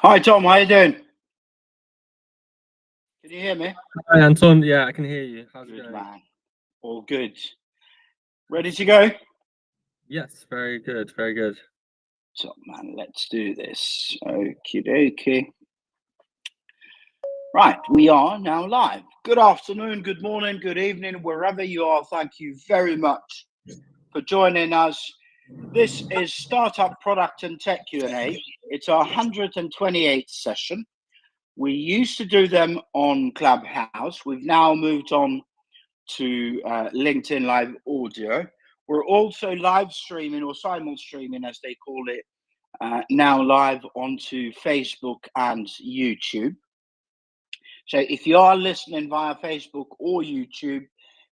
Hi Tom, how you doing? Can you hear me? Hi Anton, yeah, I can hear you. How's it Good going? man. All good. Ready to go? Yes, very good, very good. Top man, let's do this. Okie dokie. Right, we are now live. Good afternoon, good morning, good evening, wherever you are. Thank you very much for joining us. This is Startup Product and Tech Q&A. It's our 128th session. We used to do them on Clubhouse. We've now moved on to LinkedIn Live Audio. We're also live streaming, or simul streaming as they call it, now live onto Facebook and YouTube. So if you are listening via Facebook or YouTube,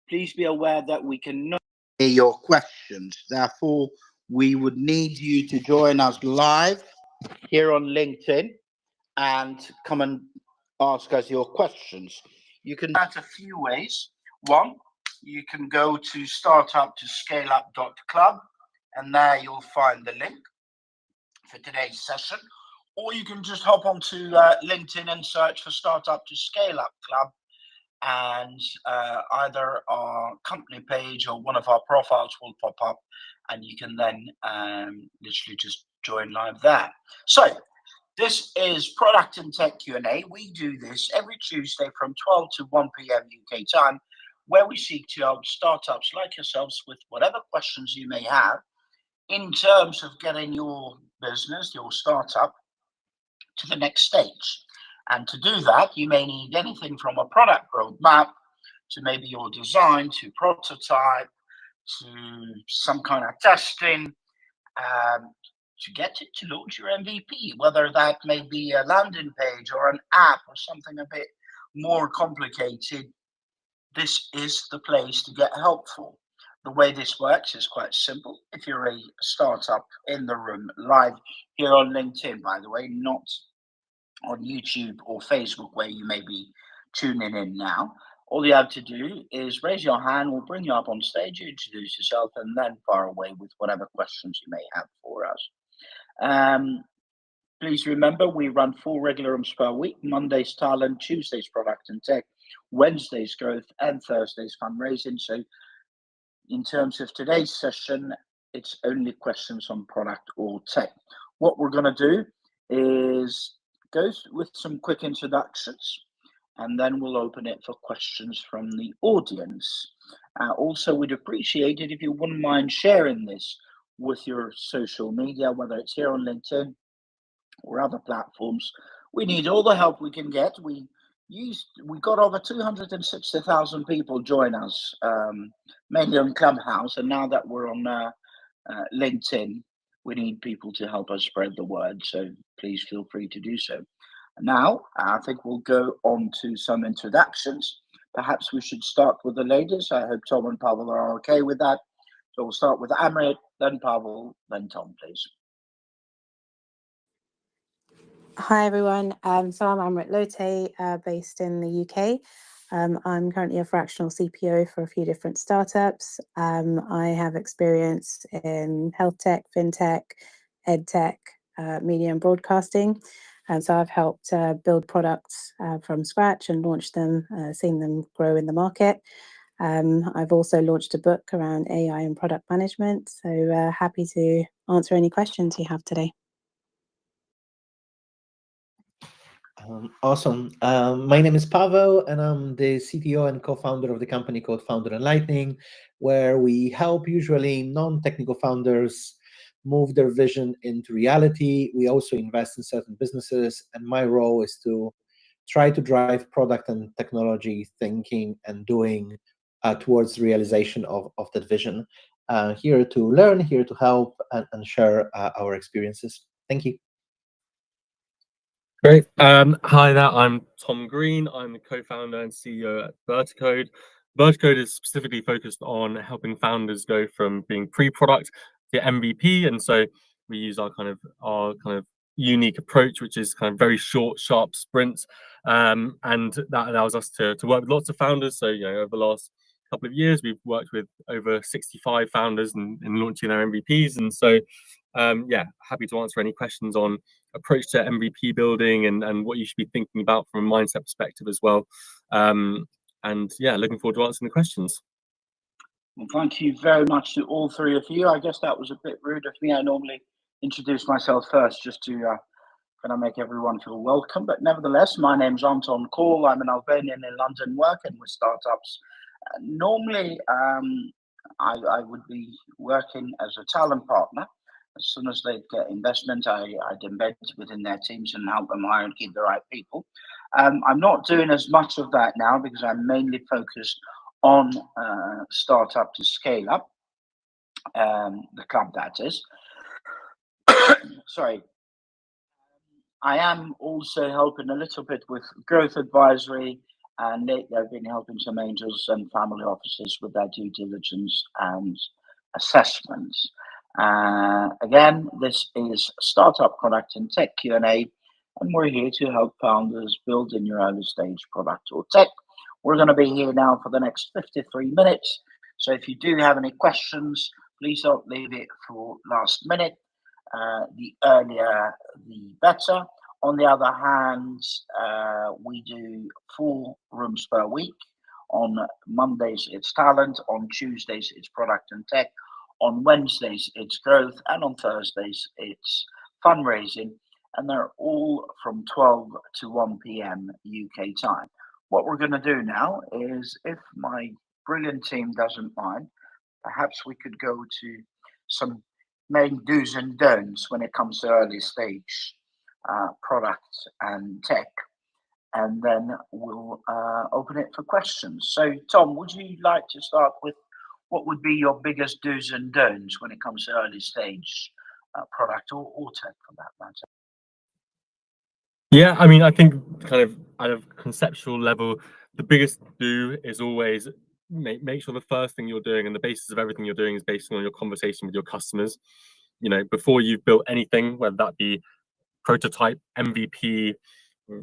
please be aware that we cannot hear your questions. Therefore, we would need you to join us live here on LinkedIn and come and ask us your questions. You can do that a few ways. One, you can go to startup to scaleup.club, and there you'll find the link for today's session. Or you can just hop onto LinkedIn and search for Startup to Scale Up Club, and either our company page or one of our profiles will pop up, and you can then literally just join live there. So this is Product and Tech Q&A. We do this every Tuesday from 12 to 1 p.m. UK time, where we seek to help startups like yourselves with whatever questions you may have in terms of getting your business, your startup, to the next stage. And to do that, you may need anything from a product roadmap to maybe your design, to prototype, to some kind of testing, to get it to launch your MVP, whether that may be a landing page or an app or something a bit more complicated. This is the place to get helpful. The way this works is quite simple. If you're a startup in the room live here on LinkedIn, by the way, not on YouTube or Facebook where you may be tuning in now, all you have to do is raise your hand. We'll bring you up on stage, you introduce yourself, and then fire away with whatever questions you may have for us. Please remember, we run 4 regular rooms per week: Mondays talent, Tuesdays product and tech, Wednesdays growth, and Thursdays fundraising. So in terms of today's session, it's only questions on product or tech. What we're going to do is go with some quick introductions, and then we'll open it for questions from the audience. Also, we'd appreciate it if you wouldn't mind sharing this with your social media, whether it's here on LinkedIn or other platforms. We need all the help we can get. We got over 260,000 people join us, mainly on Clubhouse, and now that we're on LinkedIn, we need people to help us spread the word. So please feel free to do so. Now, I think we'll go on to some introductions. Perhaps we should start with the ladies. I hope Tom and Pawel are okay with that. So we'll start with Amrit, then Pawel, then Tom, please. Hi everyone, so I'm Amrit Lotay, based in the UK. I'm currently a fractional CPO for a few different startups. I have experience in health tech, fintech, ed tech, media and broadcasting. And so I've helped build products from scratch and launch them, seen them grow in the market. I've also launched a book around AI and product management. So happy to answer any questions you have today. Awesome. My name is Pawel, and I'm the CTO and co-founder of the company called Founder&Lightning, where we help usually non-technical founders move their vision into reality. We also invest in certain businesses, and my role is to try to drive product and technology thinking and doing towards the realization of that vision. Here to learn, here to help, and share our experiences. Thank you. Great. Hi there, I'm Tom Green. I'm the co-founder and CEO at 𝗬𝗁𝗏. 𝗬𝗁𝗏 is specifically focused on helping founders go from being pre-product to MVP, and so we use our kind of unique approach, which is kind of very short, sharp sprints, and that allows us to work with lots of founders. So over the last couple of years, we've worked with over 65 founders in launching their MVPs, and so yeah, happy to answer any questions on approach to MVP building and what you should be thinking about from a mindset perspective as well. And yeah, looking forward to answering the questions. Well, thank you very much to all three of you. I guess that was a bit rude of me. I normally introduce myself first just to kind of make everyone feel welcome. But nevertheless, my name's 𝗦𝘁𝗿. I'm an Albanian in London working with startups. Normally, I would be working as a talent partner. As soon as they get investment, I'd embed within their teams and help them hire and keep the right people. I'm not doing as much of that now because I'm mainly focused on StartUp to ScaleUp, the club that is. Sorry. I am also helping a little bit with growth advisory, and lately I've been helping some angels and family offices with their due diligence and assessments. Again, this is Startup Product and Tech Q&A, and we're here to help founders build in your early stage product or tech. We're going to be here now for the next 53 minutes. So if you do have any questions, please don't leave it for last minute. The earlier, the better. On the other hand, we do 4 rooms per week. On Mondays, it's talent. On Tuesdays, it's product and tech. On Wednesdays, it's growth. And on Thursdays, it's fundraising. And they're all from 12 to 1 p.m. UK time. What we're going to do now is, if my brilliant team doesn't mind, perhaps we could go to some main do's and don'ts when it comes to early stage product and tech, and then we'll open it for questions. So Tom, would you like to start with what would be your biggest do's and don'ts when it comes to early stage product or tech for that matter? Yeah, I mean, I think kind of at a conceptual level, the biggest do is always make sure the first thing you're doing and the basis of everything you're doing is based on your conversation with your customers. You know, before you've built anything, whether that be prototype, MVP,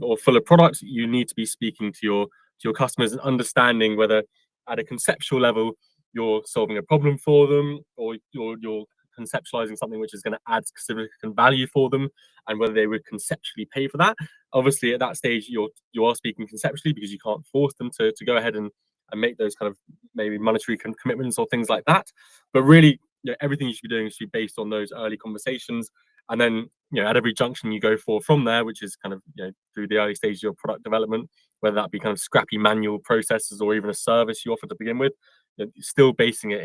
or full of products, you need to be speaking to your customers and understanding whether at a conceptual level you're solving a problem for them, or you're conceptualizing something which is going to add significant value for them, and whether they would conceptually pay for that. Obviously, at that stage, you are speaking conceptually because you can't force them to go ahead and make those kind of maybe monetary commitments or things like that. But really, you know, everything you should be doing should be based on those early conversations. And then, you know, at every junction you go for from there, which is kind of, you know, through the early stages of product development, whether that be kind of scrappy manual processes or even a service you offer to begin with, you know, still basing it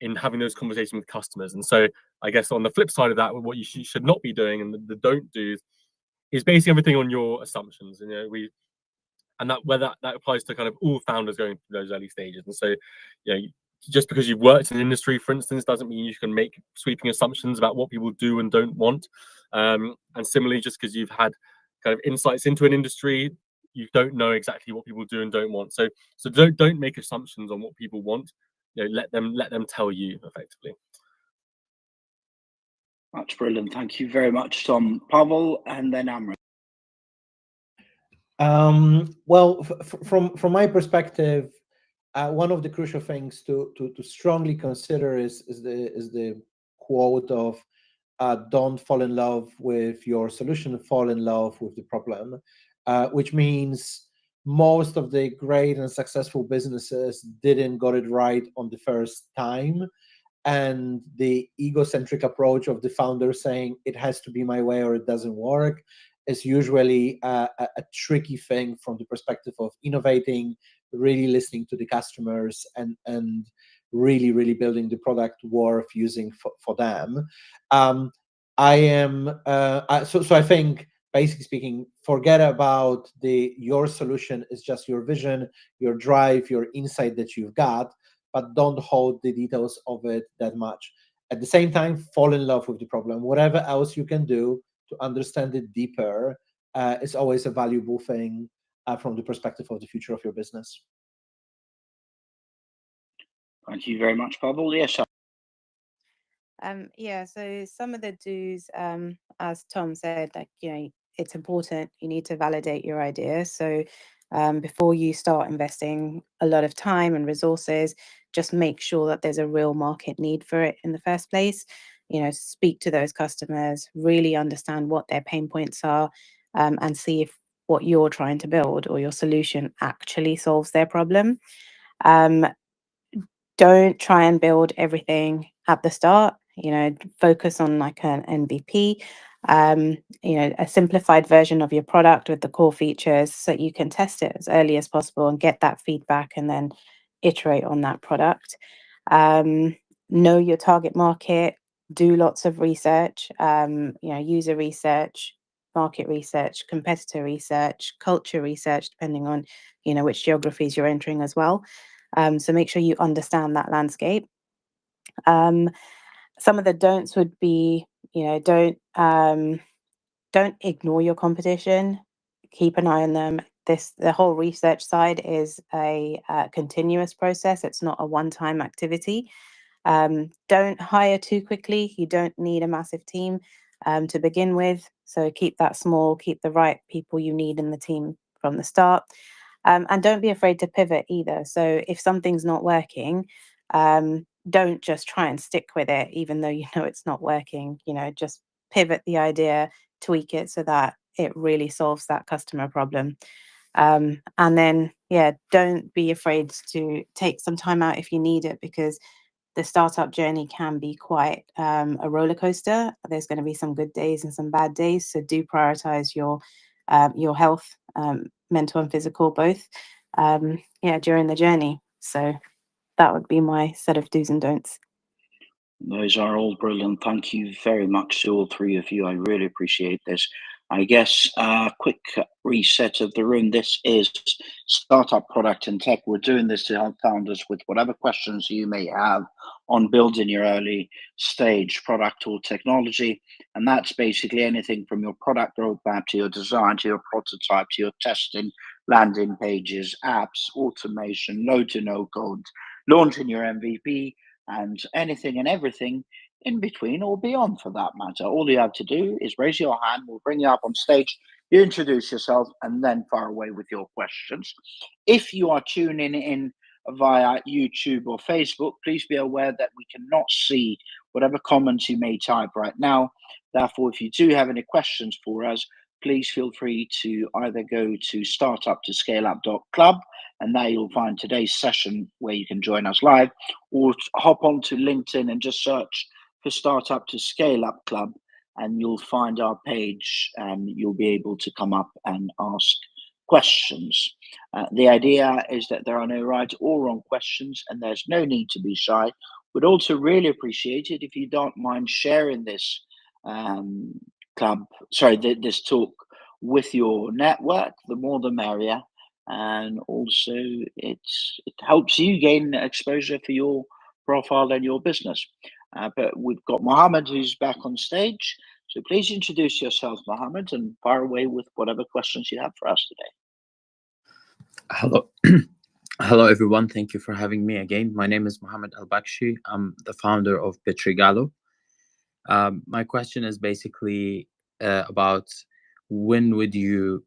in having those conversations with customers. And so I guess on the flip side of that, what you should not be doing, and the don't do, is basing everything on your assumptions. And, you know, and that whether that applies to kind of all founders going through those early stages. And so, you know, just because you've worked in the industry, for instance, doesn't mean you can make sweeping assumptions about what people do and don't want. And similarly, just because you've had kind of insights into an industry, you don't know exactly what people do and don't want. So don't make assumptions on what people want. You know, let them tell you effectively. That's brilliant. Thank you very much, Tom. Pawel, and then Amrit. Well, from my perspective, one of the crucial things to strongly consider is the quote of don't fall in love with your solution, fall in love with the problem, which means most of the great and successful businesses didn't got it right on the first time. And the egocentric approach of the founder saying it has to be my way or it doesn't work is usually a tricky thing from the perspective of innovating, really listening to the customers, and really building the product worth using for them. So I think, basically speaking, forget about your solution is just your vision, your drive, your insight that you've got, but don't hold the details of it that much. At the same time, fall in love with the problem. Whatever else you can do to understand it deeper is always a valuable thing from the perspective of the future of your business. Thank you very much, Pawel. Yes. Yeah, so some of the do's, as Tom said, like, you know, it's important. You need to validate your idea. So before you start investing a lot of time and resources, just make sure that there's a real market need for it in the first place. speak to those customers, really understand what their pain points are, and see if what you're trying to build or your solution actually solves their problem. Don't try and build everything at the start. Focus on like an MVP, a simplified version of your product with the core features so that you can test it as early as possible and get that feedback and then iterate on that product. Know your target market, do lots of research, user research, market research, competitor research, culture research, depending on, which geographies you're entering as well. So make sure you understand that landscape. Some of the don'ts would be, don't ignore your competition. Keep an eye on them. The whole research side is a continuous process. It's not a one-time activity. Don't hire too quickly. You don't need a massive team to begin with. So keep that small, keep the right people you need in the team from the start. And don't be afraid to pivot either. So if something's not working, don't just try and stick with it, even though it's not working. Just pivot the idea, tweak it so that it really solves that customer problem. And then, don't be afraid to take some time out if you need it, because the startup journey can be quite a roller coaster. There's going to be some good days and some bad days. So do prioritize your health, mental and physical, both, during the journey. So that would be my set of do's and don'ts. Those are all brilliant. Thank you very much to all three of you. I really appreciate this. I guess a quick reset of the room. This is Startup Product and Tech. We're doing this to help founders with whatever questions you may have on building your early stage product or technology. And that's basically anything from your product roadmap to your design, to your prototype, to your testing, landing pages, apps, automation, low to no code, launching your MVP, and anything and everything in between or beyond for that matter. All you have to do is raise your hand, we'll bring you up on stage, you introduce yourself, and then fire away with your questions. If you are tuning in via YouTube or Facebook, please be aware that we cannot see whatever comments you may type right now. Therefore, if you do have any questions for us, please feel free to either go to StartUp2ScaleUp.club, and there you'll find today's session where you can join us live, or hop onto LinkedIn and just search for Startup to Scale Up Club, and you'll find our page and you'll be able to come up and ask questions. The idea is that there are no right or wrong questions, and there's no need to be shy. We'd also really appreciate it if you don't mind sharing this this talk with your network. The more the merrier. And also it helps you gain exposure for your profile and your business. But we've got Mohammed who's back on stage. So please introduce yourself, Mohammed, and fire away with whatever questions you have for us today. Hello. Hello, everyone. Thank you for having me again. My name is Mohammed 𝗬𝗏𝗍. I'm the founder of 𝗦𝗬𝗏 𝗍𝗏. My question is basically about when would you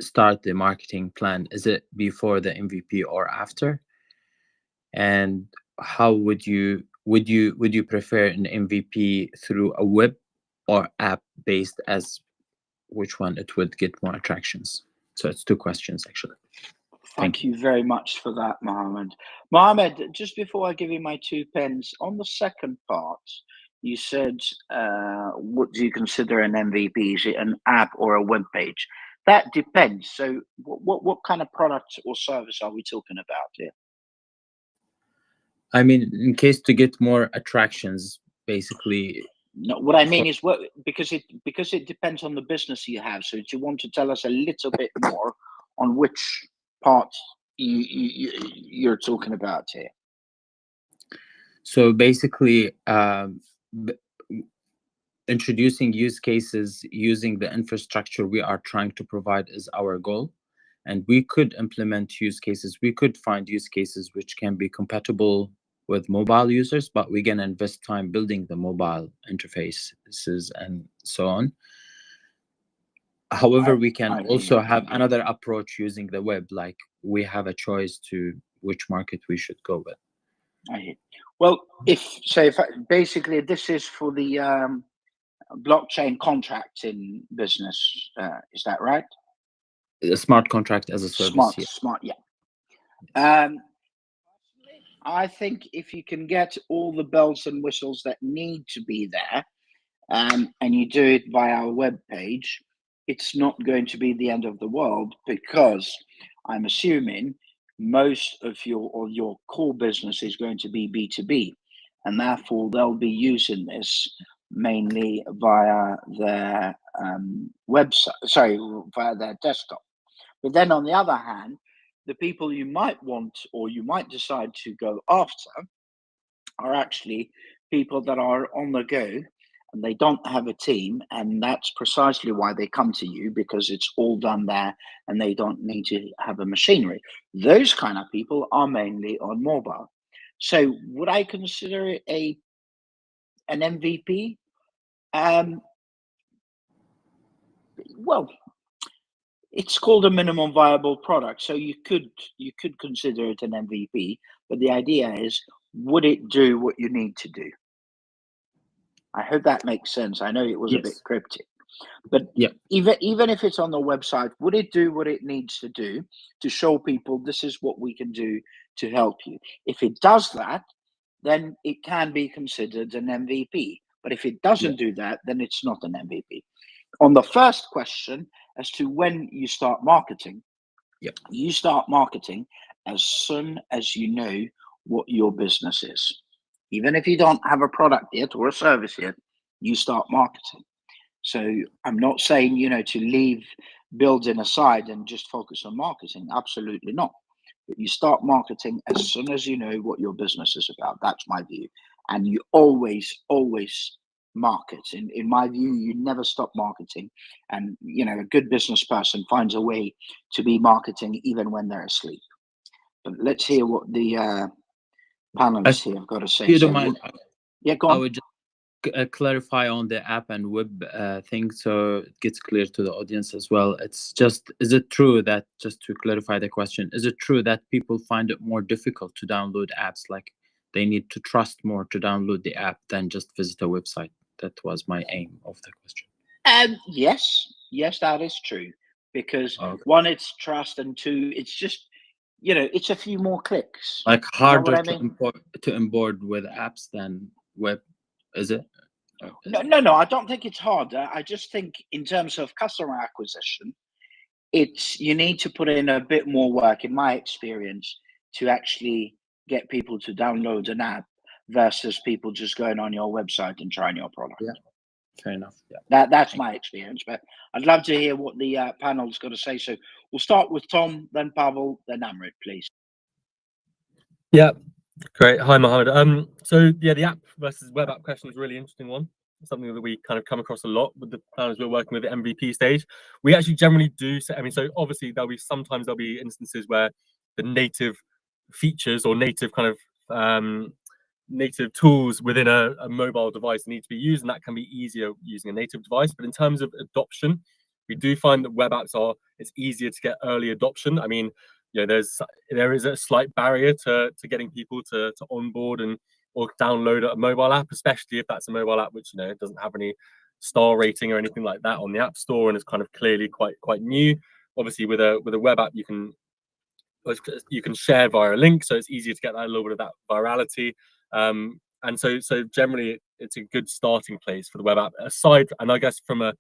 start the marketing plan? Is it before the MVP or after? And how would you prefer an MVP through a web or app based, as which one it would get more attractions? So it's two questions actually. Thank you very much for that, Mohammed. Mohammed, just before I give you my 2 pence, on the second part, you said, what do you consider an MVP? Is it an app or a web page? That depends. So what kind of product or service are we talking about here? I mean, in case to get more attractions, basically. No, what I mean is because it depends on the business you have. So do you want to tell us a little bit more on which part you're talking about here? So basically, introducing use cases using the infrastructure we are trying to provide is our goal. And we could implement use cases. We could find use cases which can be compatible with mobile users, but we're going to invest time building the mobile interfaces and so on. However, we can also have another approach using the web, like we have a choice to which market we should go with. Well, basically this is for the blockchain contracts in business, is that right? A smart contract as a service. Smart, yeah. I think if you can get all the bells and whistles that need to be there, and you do it via our web page, it's not going to be the end of the world, because I'm assuming most of your core business is going to be B2B, and therefore they'll be using this mainly via their via their desktop. But then on the other hand, the people you might want or you might decide to go after are actually people that are on the go and they don't have a team, and that's precisely why they come to you, because it's all done there and they don't need to have a machinery. Those kind of people are mainly on mobile. So would I consider it an MVP? Well, it's called a minimum viable product, so you could consider it an MVP, but the idea is, would it do what you need to do? I hope that makes sense. I know it was a bit cryptic, but even if it's on the website, would it do what it needs to do to show people this is what we can do to help you? If it does that, then it can be considered an MVP. But if it doesn't do that, then it's not an MVP. On the first question as to when you start marketing, you start marketing as soon as you know what your business is. Even if you don't have a product yet or a service yet, you start marketing. So I'm not saying, to leave building aside and just focus on marketing. Absolutely not. But you start marketing as soon as you know what your business is about. That's my view. And you always market. In my view, you never stop marketing. And, a good business person finds a way to be marketing even when they're asleep. But let's hear what the panelists here have got to say. If you don't mind, go on. I would just clarify on the app and web thing, so it gets clear to the audience as well. It's just, is it true that, just to clarify the question, is it true that people find it more difficult to download apps? Like they need to trust more to download the app than just visit a website? That was my aim of the question. Yes, that is true. Because one, it's trust, and two, it's just, it's a few more clicks. Like harder to onboard with apps than web, is it? No, I don't think it's harder. I just think in terms of customer acquisition, you need to put in a bit more work, in my experience, to actually get people to download an app versus people just going on your website and trying your product. Yeah, fair enough. Yeah, that's my experience, but I'd love to hear what the panel's got to say. So we'll start with Tom, then Pawel, then Amrit, please. Yeah, great. Hi, Mohammed. So yeah, the app versus web app question is a really interesting one. Something that we kind of come across a lot with the planners we're working with at MVP stage. We actually generally do. So obviously there'll be instances where the native features or native kind of native tools within a mobile device need to be used, and that can be easier using a native device. But in terms of adoption, we do find that web apps it's easier to get early adoption. I mean, there is a slight barrier to getting people to onboard or download a mobile app, especially if that's a mobile app which doesn't have any star rating or anything like that on the App Store and is kind of clearly quite new. Obviously, with a web app, you can share via a link, so it's easier to get that, a little bit of that virality. And so generally it's a good starting place for the web app. Aside, and I guess from a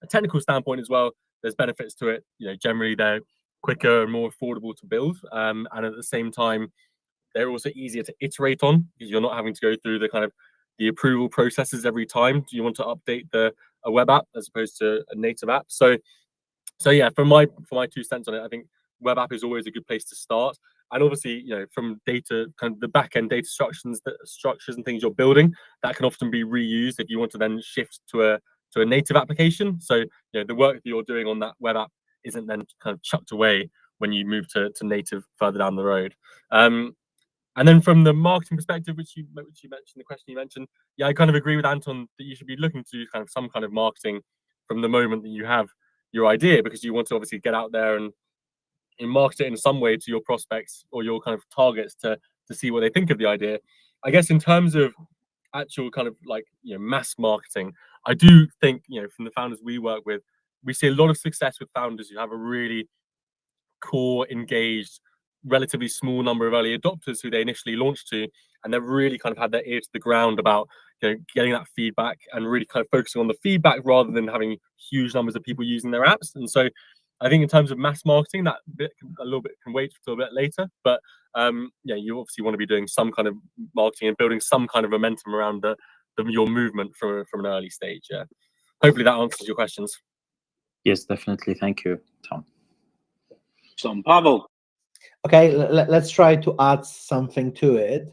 technical standpoint as well, there's benefits to it. Generally they're quicker and more affordable to build, and at the same time they're also easier to iterate on, because you're not having to go through the kind of the approval processes every time you want to update a web app as opposed to a native app. So yeah, for my 2 cents on it, I think web app is always a good place to start. And obviously, from data, kind of the back-end data structures and things you're building, that can often be reused if you want to then shift to a native application. So the work that you're doing on that web app isn't then kind of chucked away when you move to native further down the road. And then from the marketing perspective, which you mentioned, the question you mentioned, yeah, I kind of agree with Anton that you should be looking to do kind of some kind of marketing from the moment that you have your idea, because you want to obviously get out there and market it in some way to your prospects or your kind of targets to see what they think of the idea. I guess in terms of actual kind of like, mass marketing, I do think, from the founders we work with, we see a lot of success with founders who have a really core, engaged, relatively small number of early adopters who they initially launched to, and they've really kind of had their ear to the ground about getting that feedback and really kind of focusing on the feedback rather than having huge numbers of people using their apps. And so I think in terms of mass marketing, that bit a little bit can wait till a bit later, but you obviously want to be doing some kind of marketing and building some kind of momentum around your movement from an early stage. Yeah, hopefully that answers your questions. Yes, definitely. Thank you, Tom. Pawel. Okay, let's try to add something to it.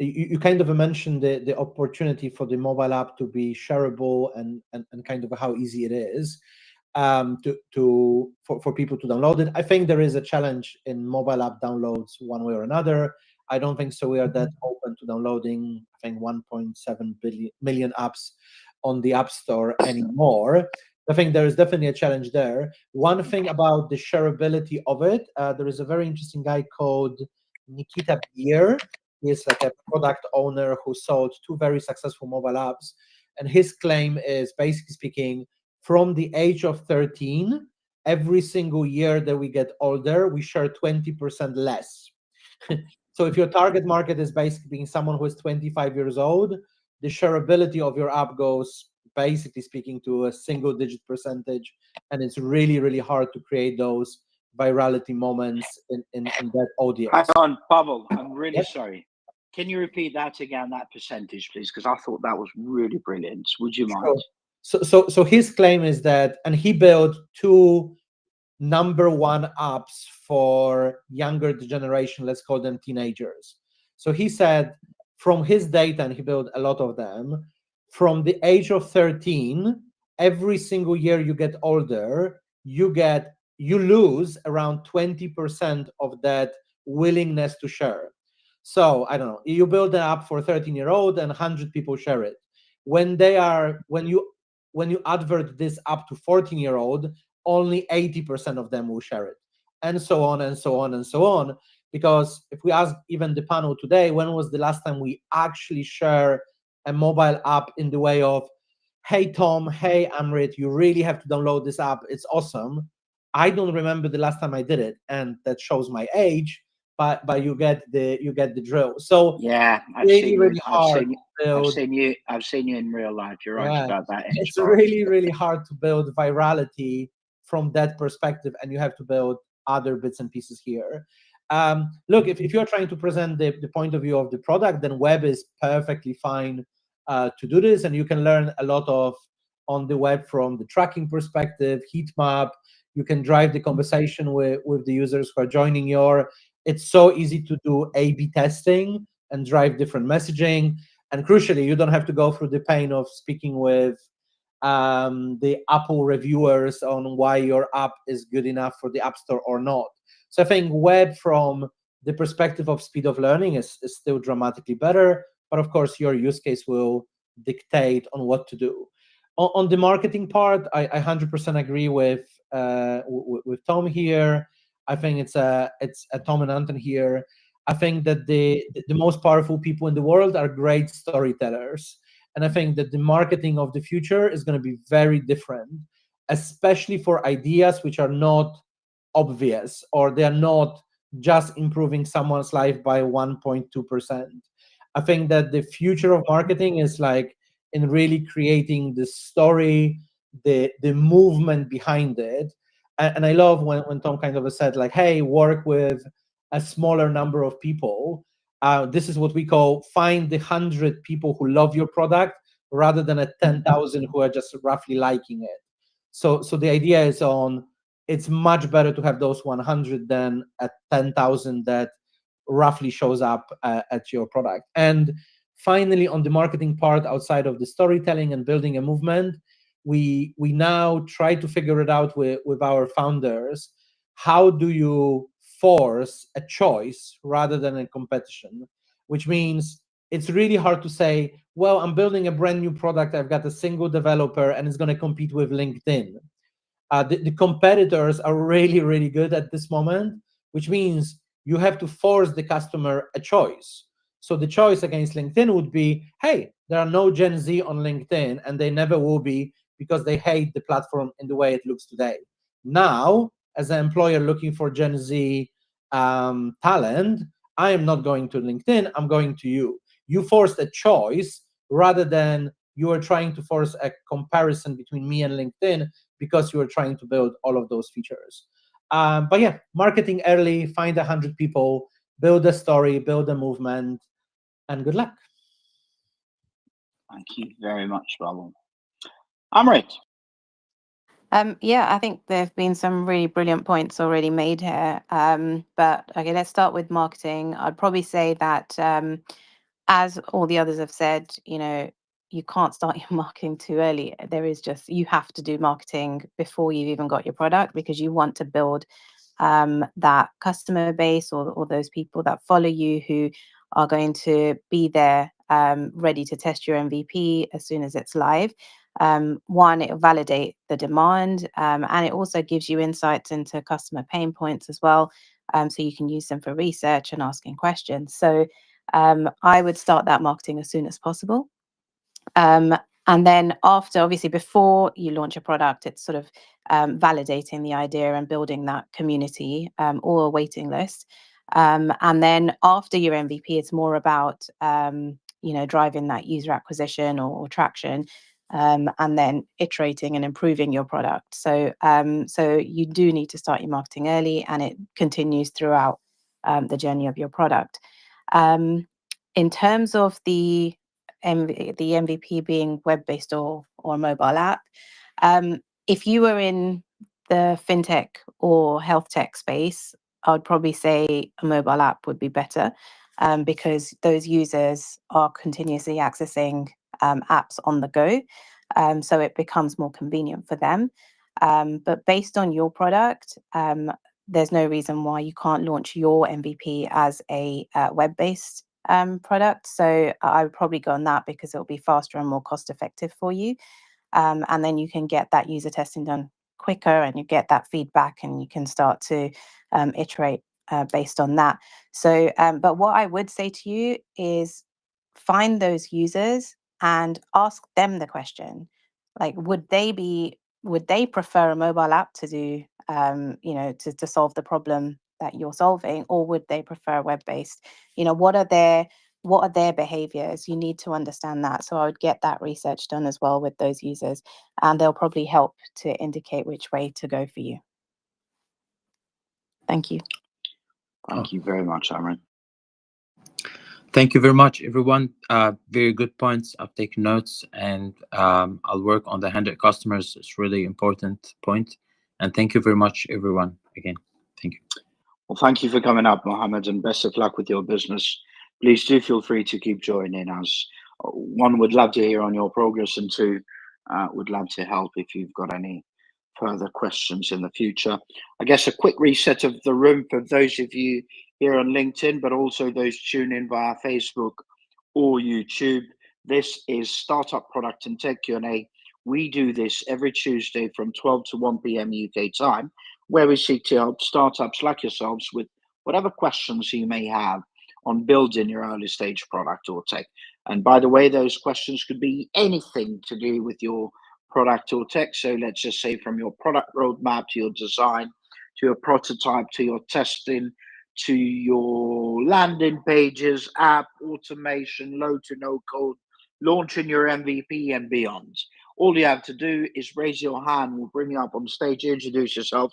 You kind of mentioned the opportunity for the mobile app to be shareable and kind of how easy it is for people to download it. I think there is a challenge in mobile app downloads one way or another. I don't think so. We are that open to downloading, I think, 1.7 million apps on the App Store anymore. I think there is definitely a challenge there. One thing about the shareability of it, there is a very interesting guy called Nikita Bier. He is like a product owner who sold 2 very successful mobile apps. And his claim is, basically speaking, from the age of 13, every single year that we get older, we share 20% less. So if your target market is basically being someone who is 25 years old, the shareability of your app goes, basically speaking, to a single-digit percentage, and it's really, really hard to create those virality moments in that audience. Hang on, Pawel, I'm really sorry. Can you repeat that again, that percentage, please? Because I thought that was really brilliant. Would you mind? So his claim is that, and he built 2 #1 apps for younger generation, let's call them teenagers. So he said, from his data, and he built a lot of them, from the age of 13, every single year you get older, you lose around 20% of that willingness to share. So I don't know, you build an app for a 13-year-old and 100 people share it. When you advert this up to 14-year-old, only 80% of them will share it, and so on and so on and so on. Because if we ask even the panel today, when was the last time we actually share a mobile app in the way of, hey Tom, hey Amrit, you really have to download this app, it's awesome? I don't remember the last time I did it, and that shows my age, but you get the drill. So yeah, I've seen you in real life. You're right about that. It's really, really hard to build virality from that perspective, and you have to build other bits and pieces here. Look, if you're trying to present the point of view of the product, then web is perfectly fine to do this, and you can learn a lot on the web from the tracking perspective, heat map. You can drive the conversation with the users who are joining your. It's so easy to do A/B testing and drive different messaging. And crucially, you don't have to go through the pain of speaking with the Apple reviewers on why your app is good enough for the App Store or not. So I think web, from the perspective of speed of learning, is still dramatically better. But of course, your use case will dictate on what to do. On the marketing part, I 100% agree with Tom here. I think it's Tom and Anton here. I think that the most powerful people in the world are great storytellers. And I think that the marketing of the future is going to be very different, especially for ideas which are not obvious, or they are not just improving someone's life by 1.2%. I think that the future of marketing is like in really creating the story, the movement behind it. And I love when Tom kind of said, like, hey, work with a smaller number of people. This is what we call find the 100 people who love your product rather than a 10,000 who are just roughly liking it. So the idea is it's much better to have those 100 than a 10,000 that roughly shows up at your product. And finally, on the marketing part, outside of the storytelling and building a movement, we now try to figure it out with our founders. How do you force a choice rather than a competition? Which means it's really hard to say, well, I'm building a brand new product, I've got a single developer, and it's going to compete with LinkedIn. The competitors are really, really good at this moment, which means you have to force the customer a choice. So the choice against LinkedIn would be, hey, there are no Gen Z on LinkedIn, and they never will be because they hate the platform in the way it looks today. Now, as an employer looking for Gen Z talent, I am not going to LinkedIn, I'm going to you. You forced a choice rather than you are trying to force a comparison between me and LinkedIn because you are trying to build all of those features. But yeah, marketing early, find 100 people, build a story, build a movement, and good luck. Thank you very much, Pawel. Amrit. Yeah, I think there have been some really brilliant points already made here. But okay, let's start with marketing. I'd probably say that as all the others have said, you can't start your marketing too early. There is just, you have to do marketing before you've even got your product, because you want to build that customer base or those people that follow you who are going to be there ready to test your MVP as soon as it's live. One, it'll validate the demand, and it also gives you insights into customer pain points as well, so you can use them for research and asking questions. So I would start that marketing as soon as possible. And then after, obviously, before you launch a product, it's sort of validating the idea and building that community or a waiting list. And then after your MVP, it's more about driving that user acquisition or traction, and then iterating and improving your product. So you do need to start your marketing early, and it continues throughout the journey of your product. In terms of the MVP being web-based or mobile app, if you were in the fintech or health tech space, I would probably say a mobile app would be better, because those users are continuously accessing apps on the go, so it becomes more convenient for them. But based on your product, there's no reason why you can't launch your MVP as a web-based product. So I would probably go on that because it'll be faster and more cost effective for you. And then you can get that user testing done quicker, and you get that feedback, and you can start to iterate based on that. So, but what I would say to you is find those users and ask them the question, like, would they prefer a mobile app to do, to solve the problem that you're solving, or would they prefer web-based? What are their behaviors? You need to understand that. So I would get that research done as well with those users, and they'll probably help to indicate which way to go for you. Thank you. Thank you very much, Amrit. Thank you very much, everyone. Very good points. I've taken notes, and I'll work on the 100 customers. It's really important point. And thank you very much, everyone, again. Thank you. Well, thank you for coming up, Mohammed, and best of luck with your business. Please do feel free to keep joining us. One, would love to hear on your progress, and two, would love to help if you've got any further questions in the future. I guess a quick reset of the room for those of you here on LinkedIn, but also those tuning in via Facebook or YouTube. This is Startup Product and Tech Q&A. We do this every Tuesday from 12 to 1 p.m. UK time, where we seek to help startups like yourselves with whatever questions you may have on building your early stage product or tech. And by the way, those questions could be anything to do with your product or tech. So let's just say from your product roadmap to your design, to your prototype, to your testing, to your landing pages, app automation, low to no code, launching your MVP and beyond. All you have to do is raise your hand. We'll bring you up on stage, introduce yourself,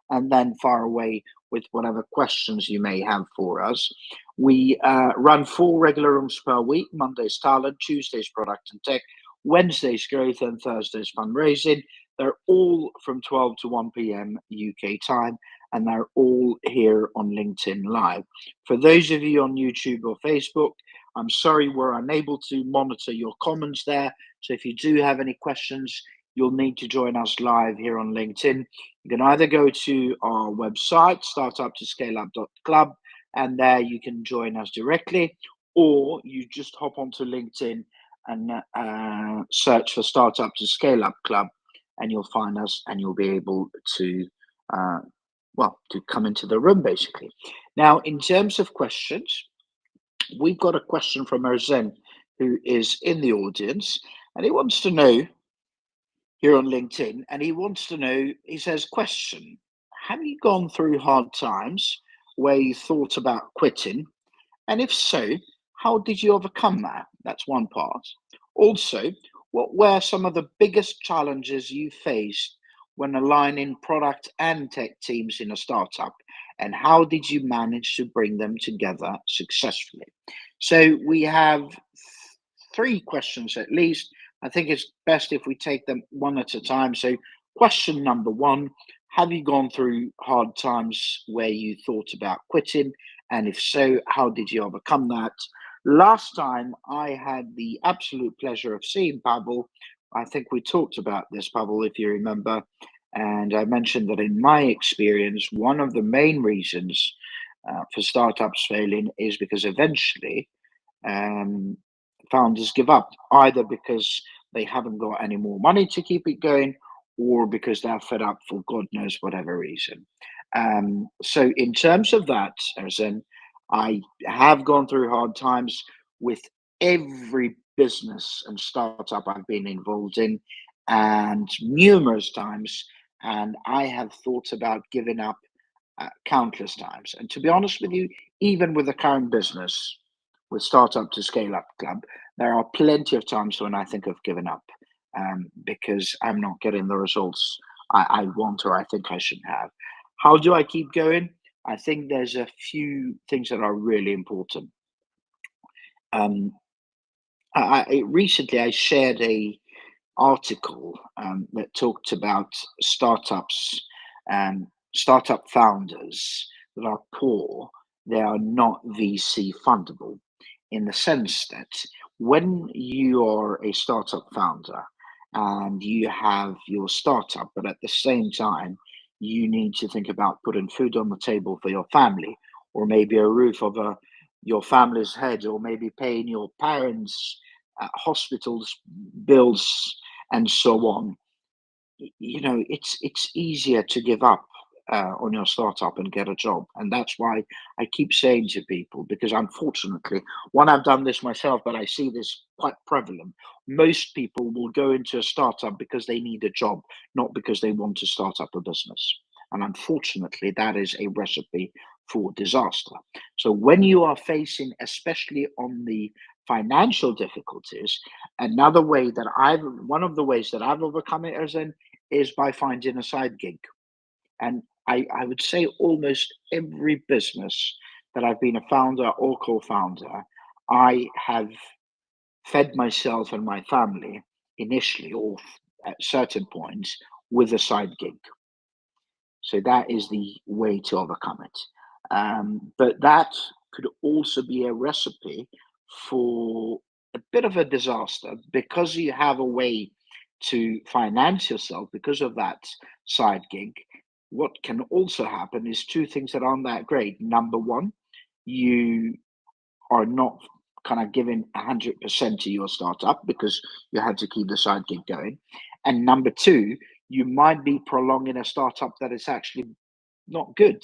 and then fire away with whatever questions you may have for us. We run 4 regular rooms per week: Mondays talent, Tuesdays product and tech, Wednesdays growth, and Thursdays fundraising. They're all from 12 to 1 p.m. UK time, and they're all here on LinkedIn Live. For those of you on YouTube or Facebook, I'm sorry we're unable to monitor your comments there. So if you do have any questions, you'll need to join us live here on LinkedIn. You can either go to our website, startup-to-scaleup.club, and there you can join us directly, or you just hop onto LinkedIn and search for Startup to Scale Up Club, and you'll find us, and you'll be able to to come into the room, basically. Now, in terms of questions, we've got a question from 𝗧𝗲, who is in the audience, and he wants to know, here on LinkedIn, and he wants to know, he says, question, have you gone through hard times where you thought about quitting? And if so, how did you overcome that? That's one part. Also, what were some of the biggest challenges you faced when aligning product and tech teams in a startup? And how did you manage to bring them together successfully? So we have 3 questions at least. I think it's best if we take them one at a time. So question number 1, have you gone through hard times where you thought about quitting? And if so, how did you overcome that? Last time I had the absolute pleasure of seeing Pawel. I think we talked about this, Pawel, if you remember. And I mentioned that in my experience, one of the main reasons for startups failing is because eventually founders give up, either because they haven't got any more money to keep it going, or because they're fed up for God knows whatever reason. So in terms of that, 𝗧𝗲, I have gone through hard times with every business and startup I've been involved in, and numerous times, and I have thought about giving up countless times. And to be honest with you, even with the current business, with StartUp to ScaleUp Club, there are plenty of times when I think of giving up because I'm not getting the results I want or I think I should have. How do I keep going? I think there's a few things that are really important. Recently I shared a article that talked about startups and startup founders that are poor. They are not VC fundable, in the sense that when you are a startup founder and you have your startup, but at the same time you need to think about putting food on the table for your family, or maybe a roof over your family's head, or maybe paying your parents' hospitals bills and so on. You know, it's easier to give up on your startup and get a job. And that's why I keep saying to people, because unfortunately, I've done this myself, but I see this quite prevalent. Most people will go into a startup because they need a job, not because they want to start up a business. And unfortunately, that is a recipe for disaster. So when you are facing, especially on the financial difficulties, one of the ways that I've overcome it is by finding a side gig. And I would say almost every business that I've been a founder or co-founder, I have fed myself and my family initially, or at certain points, with a side gig. So that is the way to overcome it. But that could also be a recipe for a bit of a disaster, because you have a way to finance yourself because of that side gig. What can also happen is 2 things that aren't that great. Number 1, you are not kind of giving 100% to your startup because you had to keep the side gig going. And number 2, you might be prolonging a startup that is actually not good,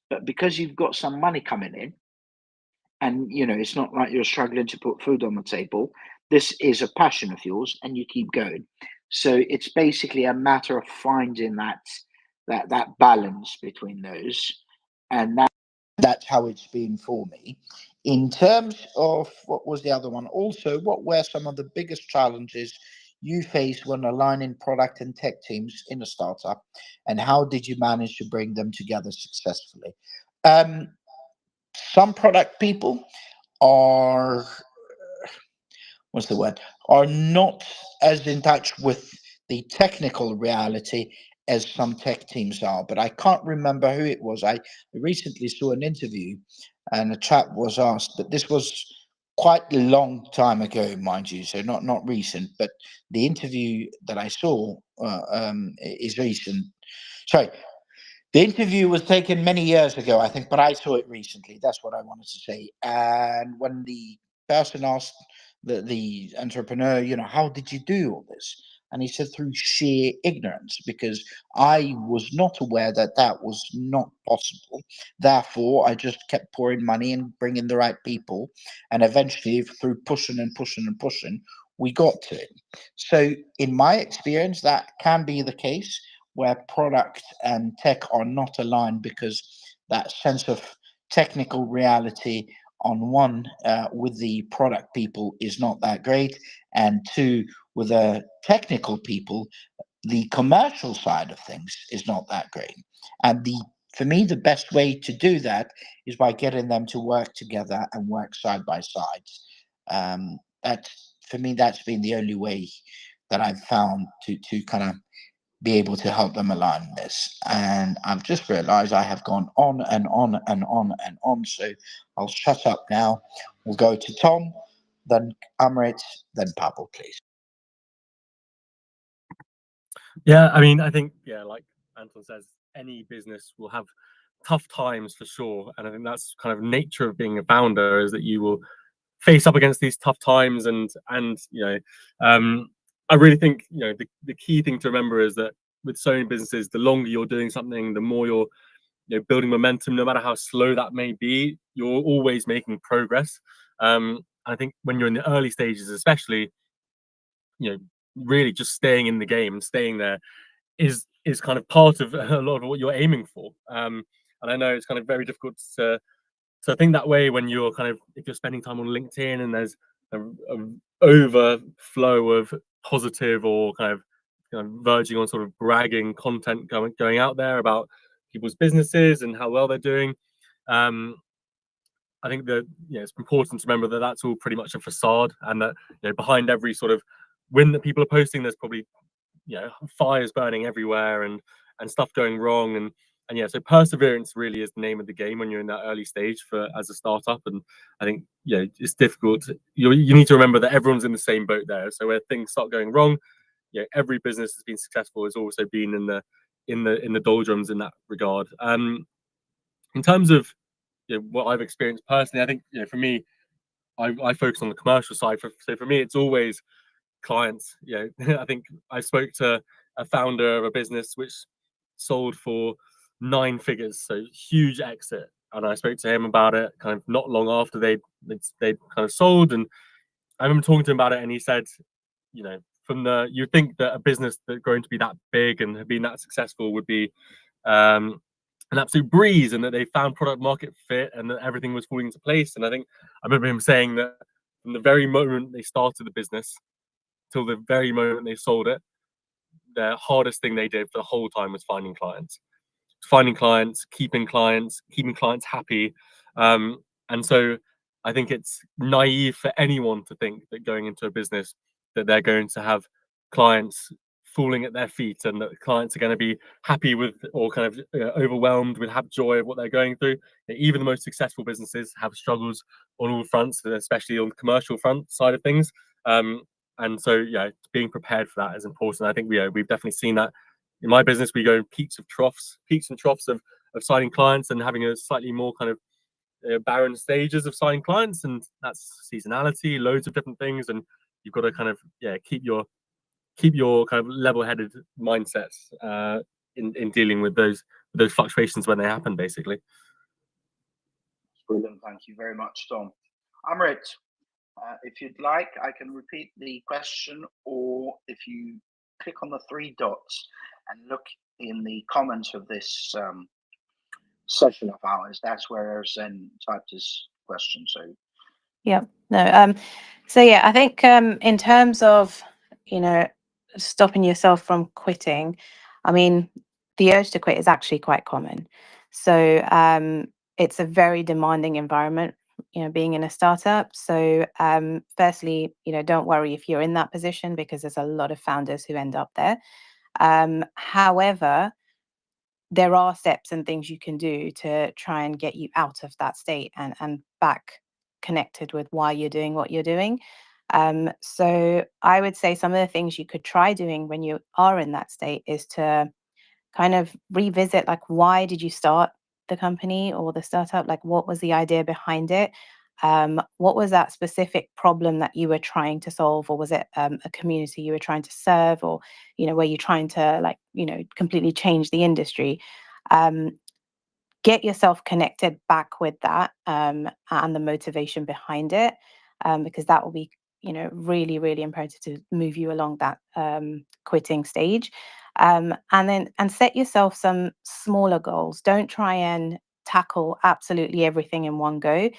but because you've got some money coming in, and you know, it's not like you're struggling to put food on the table. This is a passion of yours, and you keep going. So it's basically a matter of finding that balance between those, and that's how it's been for me. In terms of what was the other one, also, what were some of the biggest challenges you faced when aligning product and tech teams in a startup, and how did you manage to bring them together successfully? Some product people are are not as in touch with the technical reality as some tech teams are, but I can't remember who it was. I recently saw an interview and a chap was asked, but this was quite a long time ago, mind you, so not recent, but the interview that I saw is recent. Sorry, the interview was taken many years ago, I think, but I saw it recently. That's what I wanted to say. And when the person asked the entrepreneur, you know, how did you do all this? And he said through sheer ignorance, because I was not aware that that was not possible. Therefore, I just kept pouring money and bringing the right people. And eventually, through pushing and pushing and pushing, we got to it. So in my experience, that can be the case where product and tech are not aligned, because that sense of technical reality on one with the product people is not that great, and two, with the technical people, the commercial side of things is not that great. And for me, the best way to do that is by getting them to work together and work side by side. For me, that's been the only way that I've found to kind of be able to help them align this. And I've just realized I have gone on and on and on and on. So I'll shut up now. We'll go to Tom, then Amrit, then Pawel, please. Yeah, I mean, I think, like Anton says, any business will have tough times for sure. And I think that's kind of nature of being a founder, is that you will face up against these tough times. And I really think, the key thing to remember is that with so many businesses, the longer you're doing something, the more you're building momentum. No matter how slow that may be, you're always making progress. I think when you're in the early stages, especially, really just staying in the game and staying there is kind of part of a lot of what you're aiming for. And I know it's kind of very difficult to think that way when you're if you're spending time on LinkedIn and there's an overflow of positive or kind of verging on sort of bragging content going out there about people's businesses and how well they're doing. I think that it's important to remember that that's all pretty much a facade, and that behind every sort of win that people are posting, there's probably fires burning everywhere and stuff going wrong. And so perseverance really is the name of the game when you're in that early stage as a startup. And I think it's difficult. You need to remember that everyone's in the same boat there. So where things start going wrong, every business that's been successful has also been in the doldrums in that regard. In terms of what I've experienced personally, I think for me, I focus on the commercial side. So for me, it's always clients. I think I spoke to a founder of a business which sold for 9 figures, so huge exit, and I spoke to him about it kind of not long after they'd kind of sold. And I remember talking to him about it, and he said, you'd think that a business that's going to be that big and have been that successful would be an absolute breeze, and that they found product market fit and that everything was falling into place. And I think I remember him saying that from the very moment they started the business till the very moment they sold it, the hardest thing they did for the whole time was finding clients, keeping clients happy. And so I think it's naive for anyone to think that going into a business that they're going to have clients falling at their feet, and that clients are going to be happy with, or kind of overwhelmed with, have joy of what they're going through. Even the most successful businesses have struggles on all fronts, especially on the commercial front side of things. And so being prepared for that is important. I think we've definitely seen that in my business. We go in peaks and troughs of signing clients, and having a slightly more kind of barren stages of signing clients, and that's seasonality, loads of different things. And you've got to kind of keep your kind of level-headed mindsets in dealing with those fluctuations when they happen, basically. Brilliant. Thank you very much, Tom. Amrit, if you'd like, I can repeat the question, or if you click on the 3 dots and look in the comments of this session of ours, that's where Zen typed his question. So I think in terms of stopping yourself from quitting, I mean, the urge to quit is actually quite common. So it's a very demanding environment, being in a startup. So firstly, don't worry if you're in that position, because there's a lot of founders who end up there. However, there are steps and things you can do to try and get you out of that state and back connected with why you're doing what you're doing. So I would say some of the things you could try doing when you are in that state is to kind of revisit, like, why did you start the company or the startup? Like, what was the idea behind it? what was that specific problem that you were trying to solve, or was it a community you were trying to serve, or were you trying to completely change the industry? Get yourself connected back with that and the motivation behind it, because that will be really, really imperative to move you along that quitting stage. And set yourself some smaller goals. Don't try and tackle absolutely everything in one go.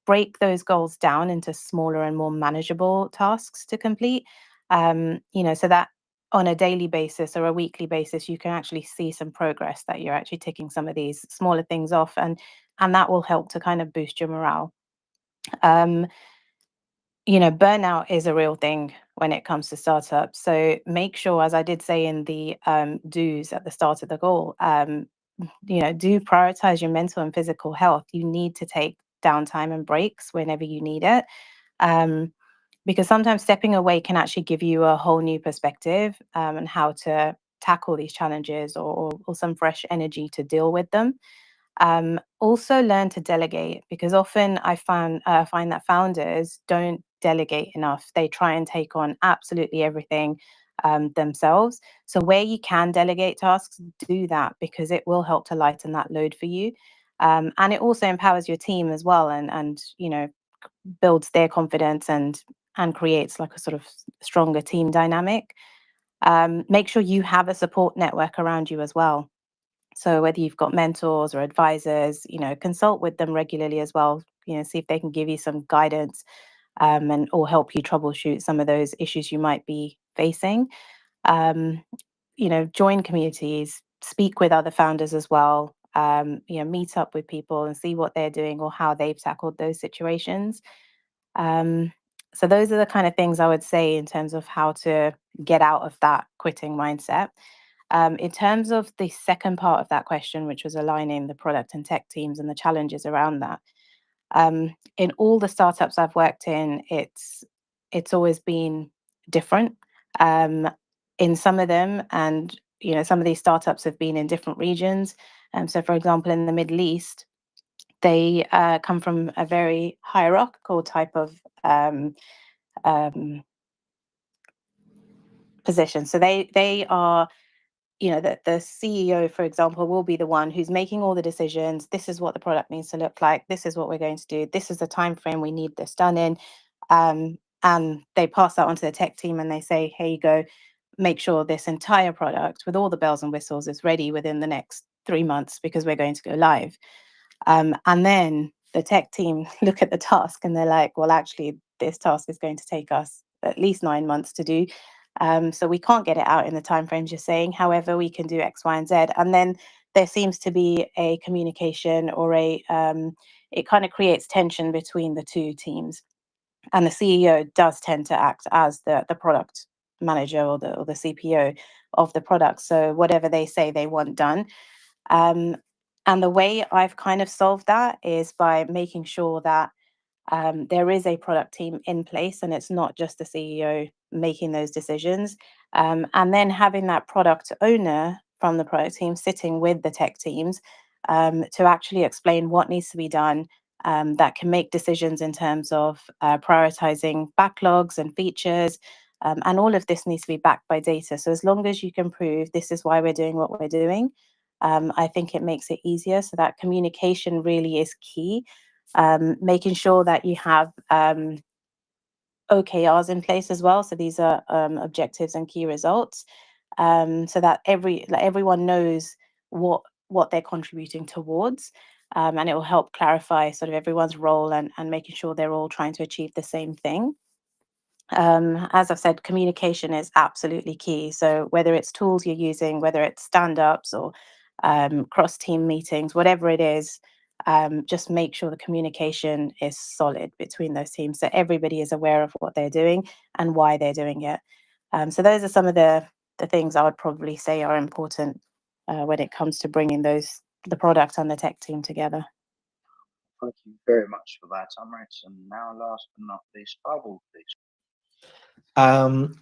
Break those goals down into smaller and more manageable tasks to complete, so that on a daily basis or a weekly basis, you can actually see some progress, that you're actually ticking some of these smaller things off, and that will help to kind of boost your morale. Burnout is a real thing when it comes to startups. So make sure, as I did say in the do's at the start of the call, do prioritize your mental and physical health. You need to take downtime and breaks whenever you need it. Because sometimes stepping away can actually give you a whole new perspective on how to tackle these challenges, or some fresh energy to deal with them. Also learn to delegate, because often I find that founders don't delegate enough. They try and take on absolutely everything themselves. So where you can delegate tasks, do that, because it will help to lighten that load for you. And it also empowers your team as well, and builds their confidence and creates a sort of stronger team dynamic. Make sure you have a support network around you as well. So whether you've got mentors or advisors, consult with them regularly as well. See if they can give you some guidance or help you troubleshoot some of those issues you might be facing. Join communities, speak with other founders as well. Meet up with people and see what they're doing or how they've tackled those situations. So those are the kind of things I would say in terms of how to get out of that quitting mindset. In terms of the second part of that question, which was aligning the product and tech teams and the challenges around that, in all the startups I've worked in, it's always been different. In some of them, and some of these startups have been in different regions. So, for example, in the Middle East, they come from a very hierarchical type of position. So they are, the CEO, for example, will be the one who's making all the decisions. This is what the product needs to look like. This is what we're going to do. This is the time frame we need this done in. And they pass that on to the tech team, and they say, here you go, make sure this entire product with all the bells and whistles is ready within the next 3 months, because we're going to go live. And then the tech team look at the task and they're like, well, actually, this task is going to take us at least 9 months to do. So we can't get it out in the timeframes you're saying. However, we can do X, Y, and Z. And then there seems to be a communication, or it kind of creates tension between the two teams. And the CEO does tend to act as the product manager or the CPO of the product. So whatever they say they want done. And the way I've kind of solved that is by making sure that there is a product team in place, and it's not just the CEO making those decisions. And then having that product owner from the product team sitting with the tech teams to actually explain what needs to be done, that can make decisions in terms of prioritizing backlogs and features. And all of this needs to be backed by data. So as long as you can prove this is why we're doing what we're doing, I think it makes it easier. So that communication really is key. Making sure that you have OKRs in place as well. So these are objectives and key results, so that everyone knows what they're contributing towards, and it will help clarify sort of everyone's role and making sure they're all trying to achieve the same thing. As I've said, communication is absolutely key. So whether it's tools you're using, whether it's stand-ups or cross-team meetings, whatever it is, just make sure the communication is solid between those teams, so everybody is aware of what they're doing and why they're doing it. So those are some of the things I would probably say are important when it comes to bringing the product and the tech team together. Thank you very much for that, Amrit. And now, last but not least, Pawel, please.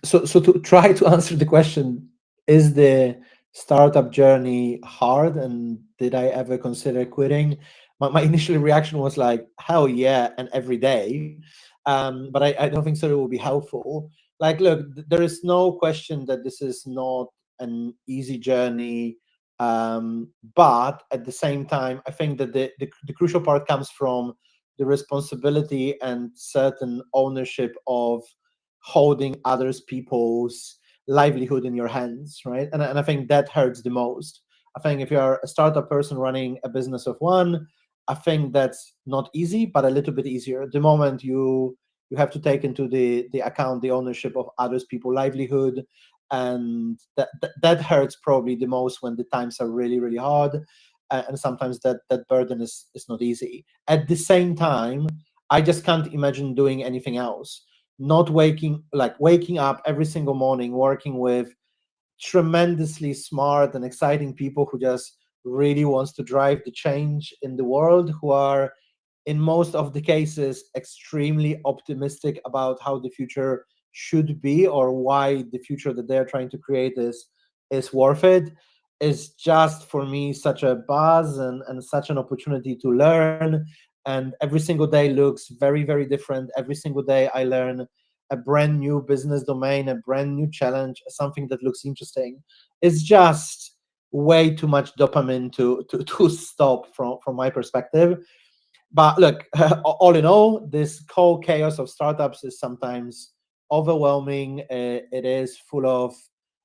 So to try to answer the question, is the startup journey hard, and did I ever consider quitting? my initial reaction was like, hell yeah, and every day. But I don't think so it will be helpful. Like, look, there is no question that this is not an easy journey. But at the same time, I think that the crucial part comes from the responsibility and certain ownership of holding others people's livelihood in your hands, right? And I think that hurts the most. I think if you're a startup person running a business of one, I think that's not easy, but a little bit easier. The moment you have to take into the account the ownership of others people's livelihood, and that hurts probably the most when the times are really, really hard, and sometimes that burden is not easy. At the same time, I just can't imagine doing anything else. Not waking up every single morning, working with tremendously smart and exciting people who just really wants to drive the change in the world, who are in most of the cases extremely optimistic about how the future should be, or why the future that they're trying to create is worth it, is just for me such a buzz and such an opportunity to learn. And every single day looks very, very different. Every single day I learn a brand new business domain, a brand new challenge, something that looks interesting. It's just way too much dopamine to stop from my perspective. But look, all in all, this whole chaos of startups is sometimes overwhelming. It is full of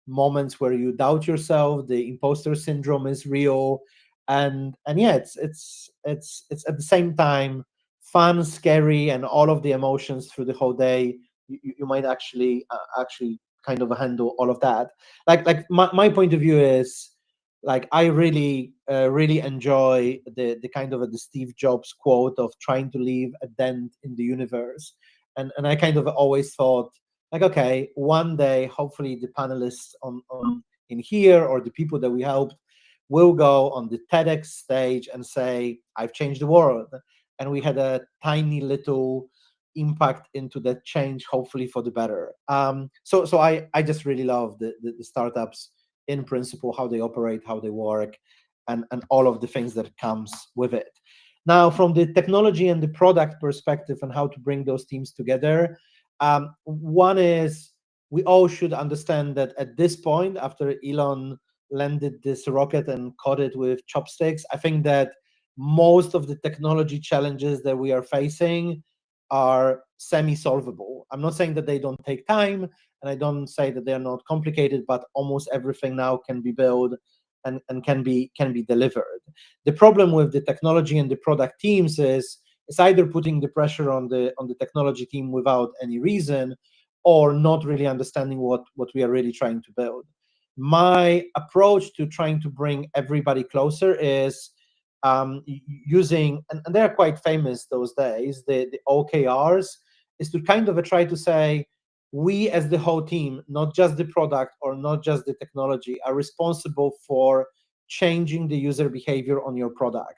moments where you doubt yourself. The imposter syndrome is real, and yeah, it's at the same time fun, scary, and all of the emotions through the whole day. You might actually kind of handle all of that. Like my point of view is, like, I really really enjoy the kind of the Steve Jobs quote of trying to leave a dent in the universe, and I kind of always thought, like, okay, one day hopefully the panelists on in here, or the people that we helped, will go on the TEDx stage and say, I've changed the world, and we had a tiny little impact into that change, hopefully for the better. So I just really love the startups in principle, how they operate, how they work, and all of the things that comes with it. Now, from the technology and the product perspective and how to bring those teams together, one is, we all should understand that at this point, after Elon landed this rocket and caught it with chopsticks, I think that most of the technology challenges that we are facing are semi-solvable. I'm not saying that they don't take time, and I don't say that they're not complicated, but almost everything now can be built and can be delivered. The problem with the technology and the product teams is it's either putting the pressure on the technology team without any reason, or not really understanding what we are really trying to build. My approach to trying to bring everybody closer is using, and they're quite famous those days, the OKRs, is to kind of try to say, we as the whole team, not just the product or not just the technology, are responsible for changing the user behavior on your product,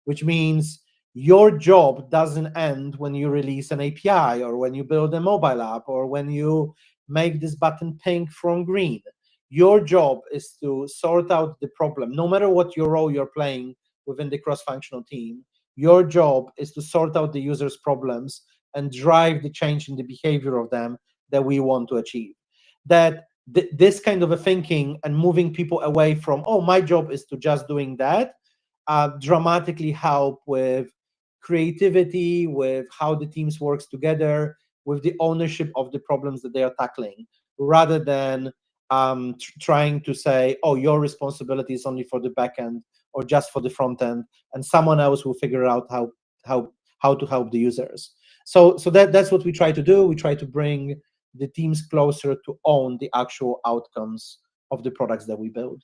which means your job doesn't end when you release an API, or when you build a mobile app, or when you make this button pink from green. Your job is to sort out the problem, no matter what your role you're playing within the cross-functional team. Your job is to sort out the user's problems and drive the change in the behavior of them that we want to achieve. That this kind of a thinking and moving people away from, oh, my job is to just doing that, dramatically help with creativity, with how the teams works together, with the ownership of the problems that they are tackling, rather than trying to say, oh, your responsibility is only for the back end or just for the front end, and someone else will figure out how to help the users. So that's what we try to do. We try to bring the teams closer to own the actual outcomes of the products that we build.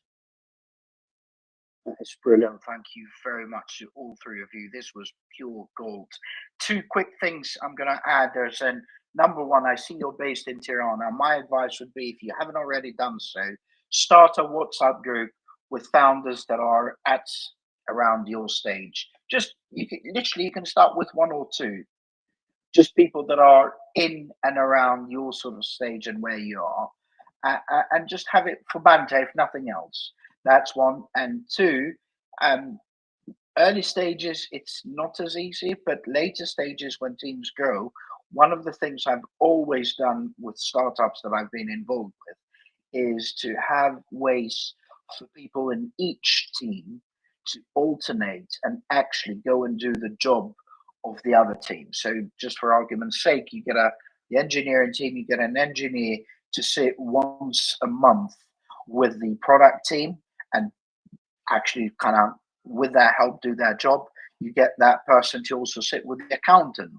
That's brilliant. Thank you very much to all three of you. This was pure gold. Two quick things I'm going to add. There's number one, I see you're based in Tirana. My advice would be, if you haven't already done so, start a WhatsApp group with founders that are at around your stage. Just you can start with one or two, just people that are in and around your sort of stage and where you are, and just have it for banter, if nothing else. That's one. And two, early stages, it's not as easy, but later stages when teams grow, one of the things I've always done with startups that I've been involved with is to have ways for people in each team to alternate and actually go and do the job of the other team. So just for argument's sake, you get the engineering team, you get an engineer to sit once a month with the product team and actually kind of with their help do their job. You get that person to also sit with the accountant,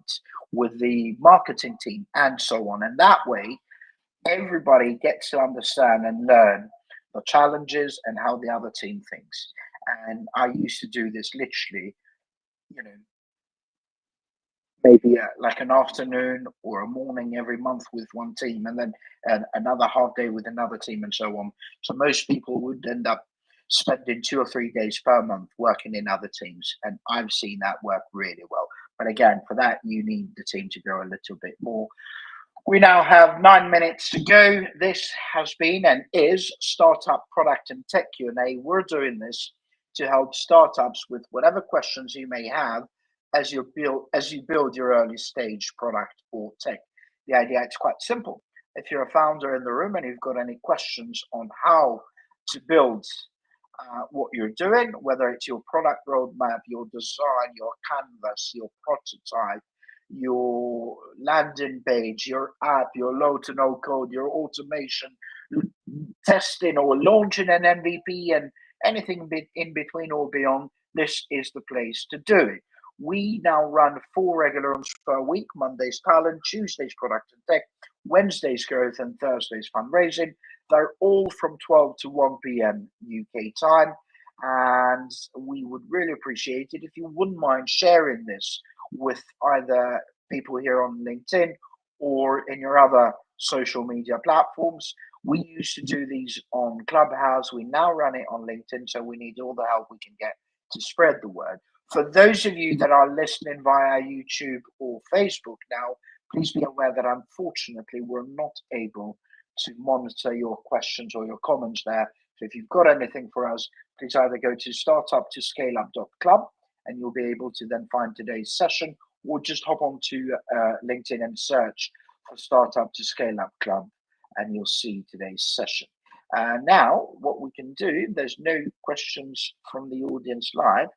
with the marketing team, and so on. And that way, everybody gets to understand and learn the challenges and how the other team thinks. And I used to do this literally, you know, maybe like an afternoon or a morning every month with one team, and then another half day with another team, and so on. So most people would end up spending 2 or 3 days per month working in other teams, and I've seen that work really well. But again, for that, you need the team to grow a little bit more. We now have 9 minutes to go. This has been and is Startup Product and Tech Q&A. We're doing this to help startups with whatever questions you may have as you build your early stage product or tech. The idea is quite simple. If you're a founder in the room and you've got any questions on how to build what you're doing, whether it's your product roadmap, your design, your canvas, your prototype, your landing page, your app, your low to no code, your automation, testing or launching an MVP, and anything in between or beyond, this is the place to do it. We now run 4 regular rooms per week: Mondays talent, Tuesdays product and tech, Wednesdays growth, and Thursdays fundraising. They're all from 12 to 1 p.m. UK time. And we would really appreciate it if you wouldn't mind sharing this with either people here on LinkedIn or in your other social media platforms. We used to do these on Clubhouse. We now run it on LinkedIn, so we need all the help we can get to spread the word. For those of you that are listening via YouTube or Facebook now, please be aware that unfortunately we're not able to monitor your questions or your comments there. So if you've got anything for us, please either go to startup-to-scaleup.club and you'll be able to then find today's session, or just hop onto LinkedIn and search for Startup to Scale Up Club and you'll see today's session. Now, what we can do, there's no questions from the audience live.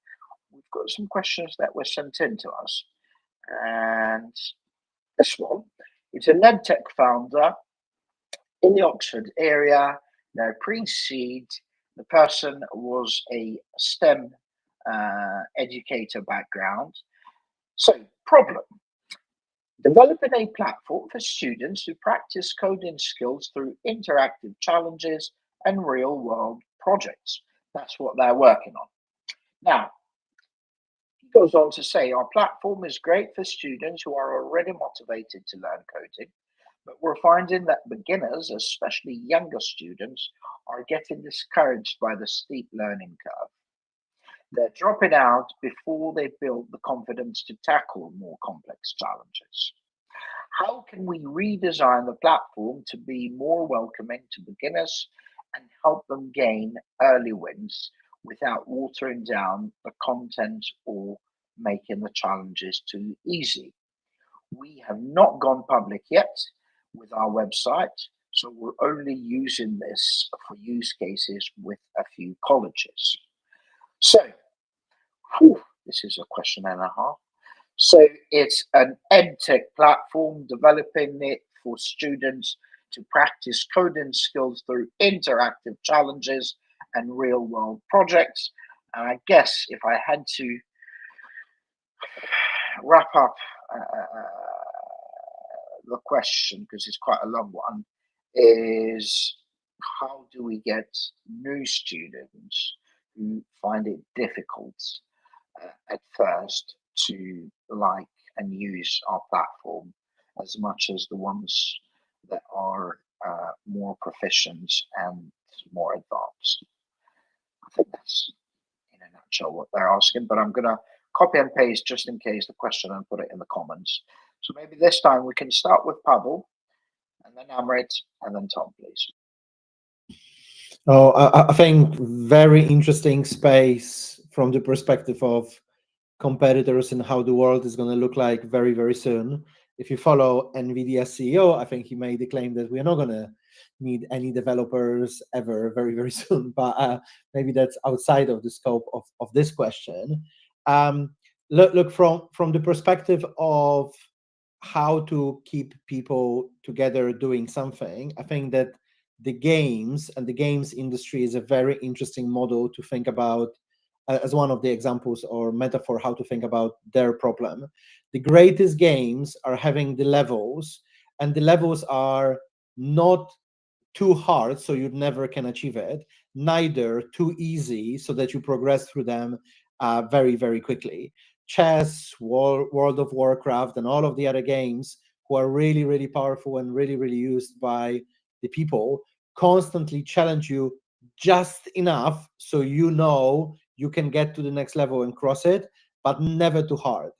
We've got some questions that were sent in to us. And this one, it's a LedTech founder in the Oxford area. They're pre-seed. The person was a STEM educator background. So, problem: developing a platform for students to practice coding skills through interactive challenges and real-world projects. That's what they're working on. Now, he goes on to say, our platform is great for students who are already motivated to learn coding, but we're finding that beginners, especially younger students, are getting discouraged by the steep learning curve. They're dropping out before they build the confidence to tackle more complex challenges. How can we redesign the platform to be more welcoming to beginners and help them gain early wins without watering down the content or making the challenges too easy? We have not gone public yet with our website, so we're only using this for use cases with a few colleges. So, this is a question and a half. So it's an EdTech platform, developing it for students to practice coding skills through interactive challenges and real-world projects. And I guess if I had to wrap up the question, because it's quite a long one, is how do we get new students who find it difficult at first to like and use our platform as much as the ones that are more proficient and more advanced? I think that's in a nutshell what they're asking, but I'm going to copy and paste just in case the question and put it in the comments. So maybe this time we can start with Pawel, and then Amrit, and then Tom, please. Oh, I think very interesting space from the perspective of competitors and how the world is going to look like very, very soon. If you follow NVIDIA's CEO, I think he made the claim that we are not going to need any developers ever very, very soon. But maybe that's outside of the scope of this question. Look from the perspective of how to keep people together doing something, I think that the games and the games industry is a very interesting model to think about as one of the examples or metaphor how to think about their problem. The greatest games are having the levels, and the levels are not too hard so you never can achieve it, neither too easy so that you progress through them very, very quickly. Chess, World of Warcraft, and all of the other games who are really, really powerful and really, really used by the people constantly challenge you just enough so you know you can get to the next level and cross it, but never too hard.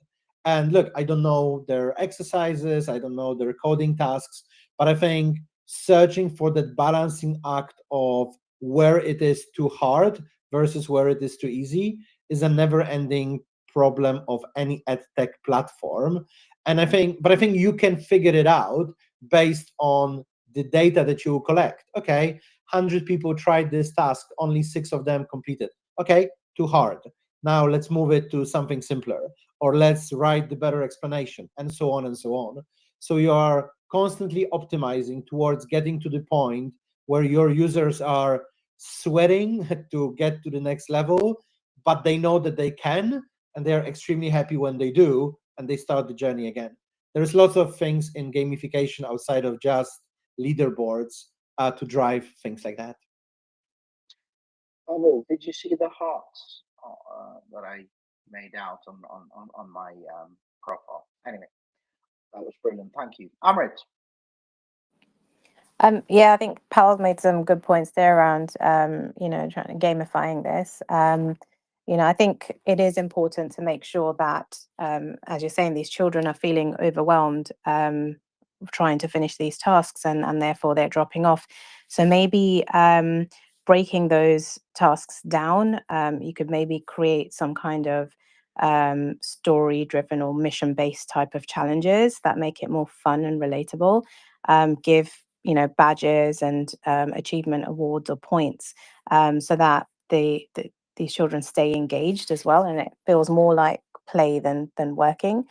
And look, I don't know their exercises, I don't know their coding tasks, but I think searching for that balancing act of where it is too hard versus where it is too easy is a never-ending problem of any edtech platform. And I think you can figure it out based on the data that you collect. Okay, 100 people tried this task, only 6 of them completed. Okay, too hard. Now let's move it to something simpler, or let's write the better explanation, and so on and so on. So you are constantly optimizing towards getting to the point where your users are sweating to get to the next level, but they know that they can, and they're extremely happy when they do, and they start the journey again. There's lots of things in gamification outside of just leaderboards to drive things like that. Oh, did you see the hearts that I made out on my profile? Anyway, that was brilliant. Thank you. Amrit. Yeah, I think Pawel made some good points there around, you know, trying to gamifying this. You know, I think it is important to make sure that, as you're saying, these children are feeling overwhelmed trying to finish these tasks, and therefore they're dropping off. So maybe breaking those tasks down, you could maybe create some kind of story-driven or mission-based type of challenges that make it more fun and relatable. Give, you know, badges and achievement awards or points so that these children stay engaged as well, and it feels more like play than working.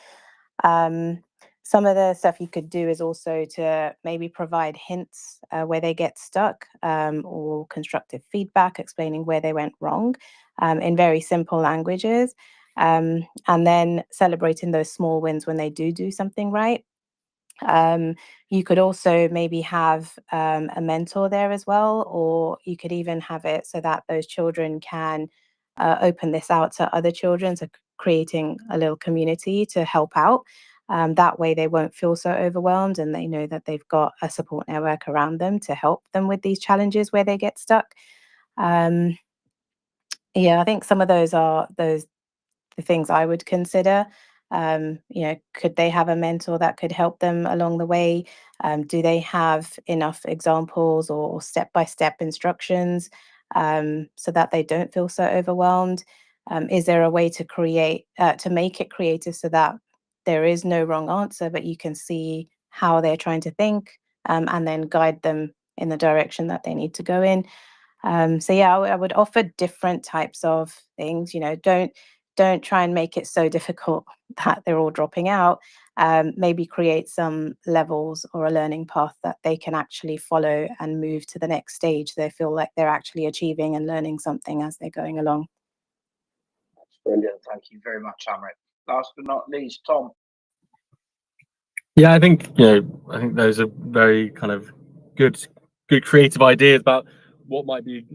Some of the stuff you could do is also to maybe provide hints where they get stuck, or constructive feedback explaining where they went wrong in very simple languages, and then celebrating those small wins when they do something right. You could also maybe have a mentor there as well, or you could even have it so that those children can open this out to other children, so creating a little community to help out. That way they won't feel so overwhelmed, and they know that they've got a support network around them to help them with these challenges where they get stuck. Yeah, I think some of those are the things I would consider. You know, could they have a mentor that could help them along the way? Do they have enough examples or step-by-step instructions so that they don't feel so overwhelmed? Is there a way to create, to make it creative so that there is no wrong answer, but you can see how they're trying to think and then guide them in the direction that they need to go in? So yeah, I would offer different types of things. You know, don't try and make it so difficult that they're all dropping out. Maybe create some levels or a learning path that they can actually follow and move to the next stage. They feel like they're actually achieving and learning something as they're going along. That's brilliant. Thank you very much, Amrit. Last but not least, Tom. Yeah, I think those are very kind of good creative ideas about what might be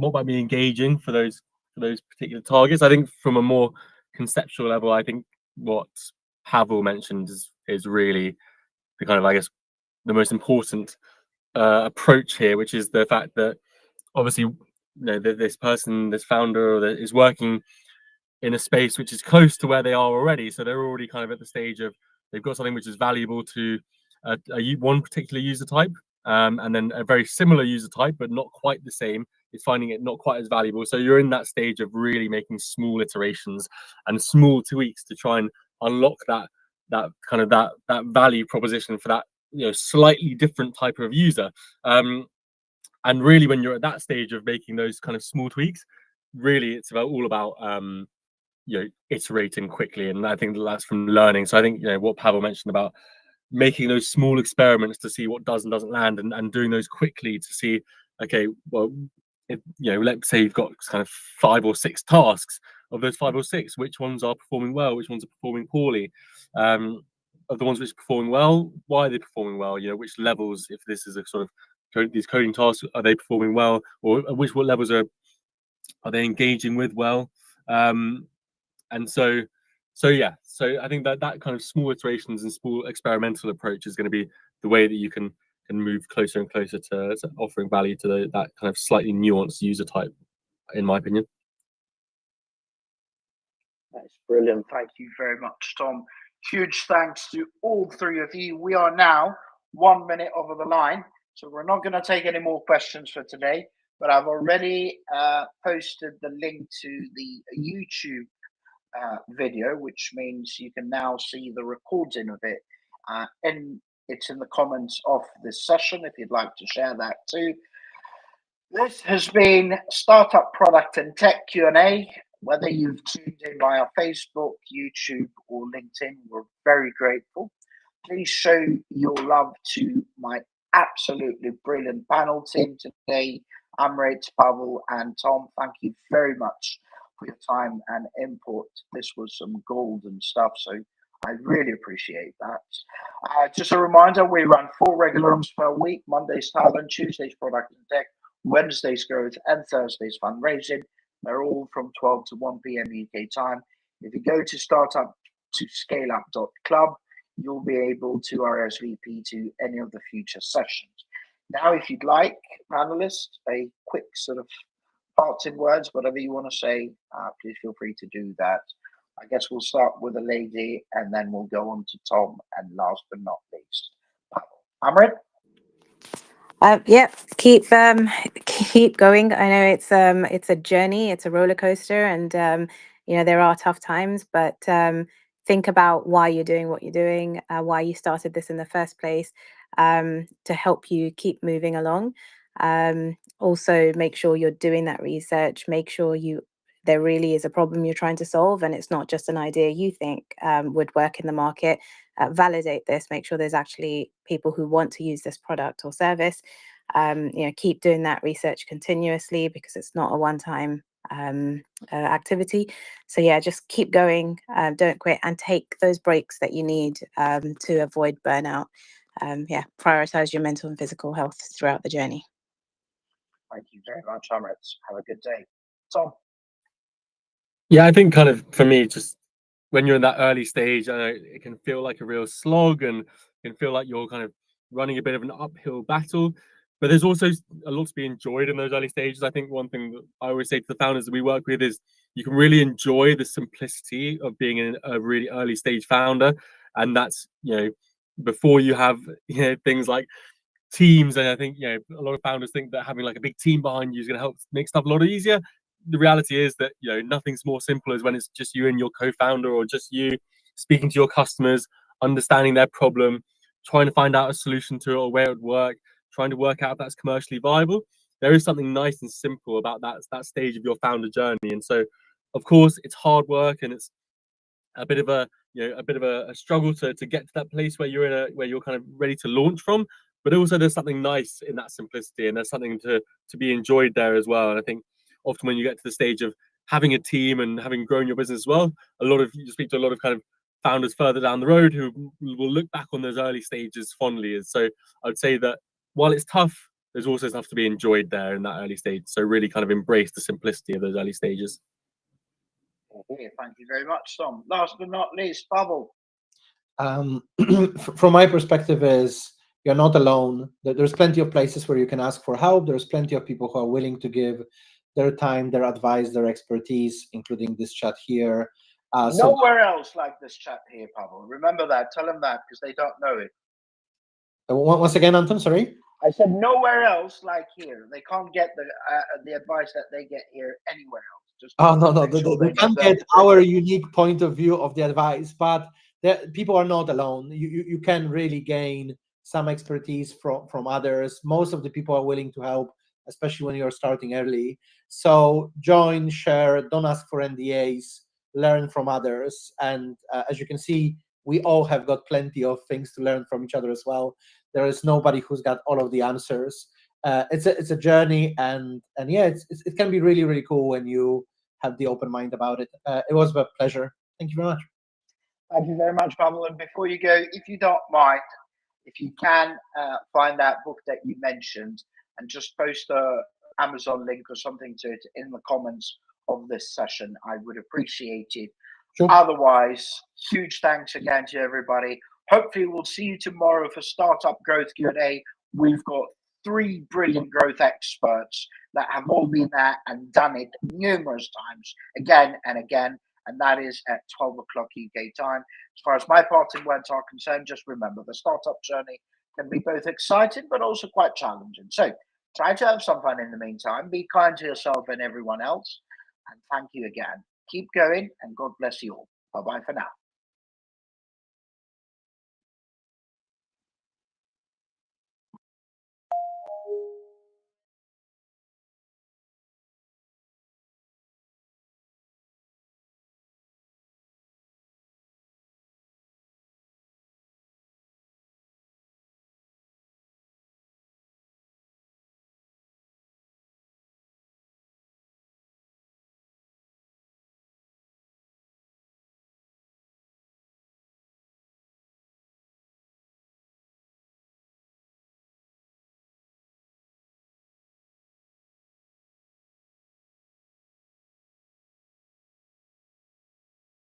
engaging for those particular targets. I think from a more conceptual level, I think what Pawel mentioned is really the kind of, I guess, the most important approach here, which is the fact that obviously, this person, this founder, that is working in a space which is close to where they are already. So they're already kind of at the stage of they've got something which is valuable to one particular user type, and then a very similar user type, but not quite the same is finding it not quite as valuable. So you're in that stage of really making small iterations and small tweaks to try and unlock that value proposition for that, you know, slightly different type of user. And really, when you're at that stage of making those kind of small tweaks, really it's all about you know, iterating quickly. And I think that's from learning. So I think, you know, what Pawel mentioned about making those small experiments to see what does and doesn't land, and doing those quickly to see, okay, well, you know, let's say you've got kind of 5 or 6 tasks. Of those 5 or 6, which ones are performing well, which ones are performing poorly? Of the ones which are performing well, why are they performing well? You know, which levels, if this is a sort of these coding tasks, are they performing well, or what levels are they engaging with well? And so yeah, so I think that kind of small iterations and small experimental approach is going to be the way that you can move closer and closer to offering value to that kind of slightly nuanced user type, in my opinion. That's brilliant. Thank you very much, Tom. Huge thanks to all 3 of you. We are now 1 minute over the line, so we're not going to take any more questions for today, but I've already posted the link to the YouTube video, which means you can now see the recording of it, and it's in the comments of this session if you'd like to share that too. This has been Startup Product and Tech Q&A. Whether you've tuned in via Facebook, YouTube, or LinkedIn, we're very grateful. Please show your love to my absolutely brilliant panel team today, Amrit, Pawel, and Tom. Thank you very much for your time and input. This was some golden stuff, so I really appreciate that. Just a reminder, we run 4 regular rooms per week: Mondays talent, Tuesdays product and tech, Wednesdays growth, and Thursdays fundraising. They're all from 12 to 1 p.m. UK time. If you go to StartUp to ScaleUp.club, you'll be able to RSVP to any of the future sessions. Now, if you'd like, panelists, a quick sort of parting words, whatever you want to say, please feel free to do that. I guess we'll start with a lady, and then we'll go on to Tom, and last but not least, Amrit. Yeah, keep going. I know it's a journey, it's a roller coaster, and you know, there are tough times, but think about why you're doing what you're doing, why you started this in the first place, to help you keep moving along. Also, make sure you're doing that research. Make sure there really is a problem you're trying to solve, and it's not just an idea you think would work in the market. Validate this. Make sure there's actually people who want to use this product or service. You know, keep doing that research continuously, because it's not a one-time activity. So yeah, just keep going. Don't quit, and take those breaks that you need to avoid burnout. Yeah, prioritize your mental and physical health throughout the journey. Thank you very much, Amrit. Have a good day. Tom. Yeah, I think kind of for me, just when you're in that early stage, I know it can feel like a real slog, and it can feel like you're kind of running a bit of an uphill battle. But there's also a lot to be enjoyed in those early stages. I think one thing that I always say to the founders that we work with is you can really enjoy the simplicity of being a really early stage founder. And that's, you know, before you have, you know, things like teams. And I think, you know, a lot of founders think that having like a big team behind you is going to help make stuff a lot easier. The reality is that, you know, nothing's more simple as when it's just you and your co-founder, or just you speaking to your customers, understanding their problem, trying to find out a solution to it or where it would work, trying to work out if that's commercially viable. There is something nice and simple about that stage of your founder journey. And so, of course, it's hard work, and it's a bit of a struggle to get to that place where you're kind of ready to launch from. But also, there's something nice in that simplicity, and there's something to be enjoyed there as well. And I think often when you get to the stage of having a team and having grown your business as well, you speak to a lot of kind of founders further down the road who will look back on those early stages fondly. And so I would say that while it's tough, there's also stuff to be enjoyed there in that early stage. So really kind of embrace the simplicity of those early stages. Okay, thank you very much, Tom. Last but not least, Pawel. From my perspective is, you're not alone. There's plenty of places where you can ask for help. There's plenty of people who are willing to give their time, their advice, their expertise, including this chat here. Nowhere else like this chat here, Pawel. Remember that. Tell them that, because they don't know it. Once again, Anton, sorry? I said nowhere else like here. They can't get the advice that they get here anywhere else. Just Oh no, make sure they they know can't that. get our unique point of view of the advice, but people are not alone. You can really gain some expertise from others. Most of the people are willing to help, especially when you're starting early. So join, share, don't ask for NDAs, learn from others, and as you can see, we all have got plenty of things to learn from each other as well. There is nobody who's got all of the answers. It's a journey, and yeah, it can be really, really cool when you have the open mind about it. It was a pleasure. Thank you very much. Thank you very much, Pawel. And before you go, if you don't mind, if you can find that book that you mentioned and just post a Amazon link or something to it in the comments of this session, I would appreciate it. Sure. Otherwise, huge thanks again to everybody. Hopefully, we'll see you tomorrow for Startup Growth Q&A. We've got 3 brilliant growth experts that have all been there and done it numerous times, again and again, and that is at 12 o'clock UK time. As far as my parting words are concerned, just remember the startup journey can be both exciting but also quite challenging. So try to have some fun in the meantime. Be kind to yourself and everyone else. And thank you again. Keep going, and God bless you all. Bye-bye for now.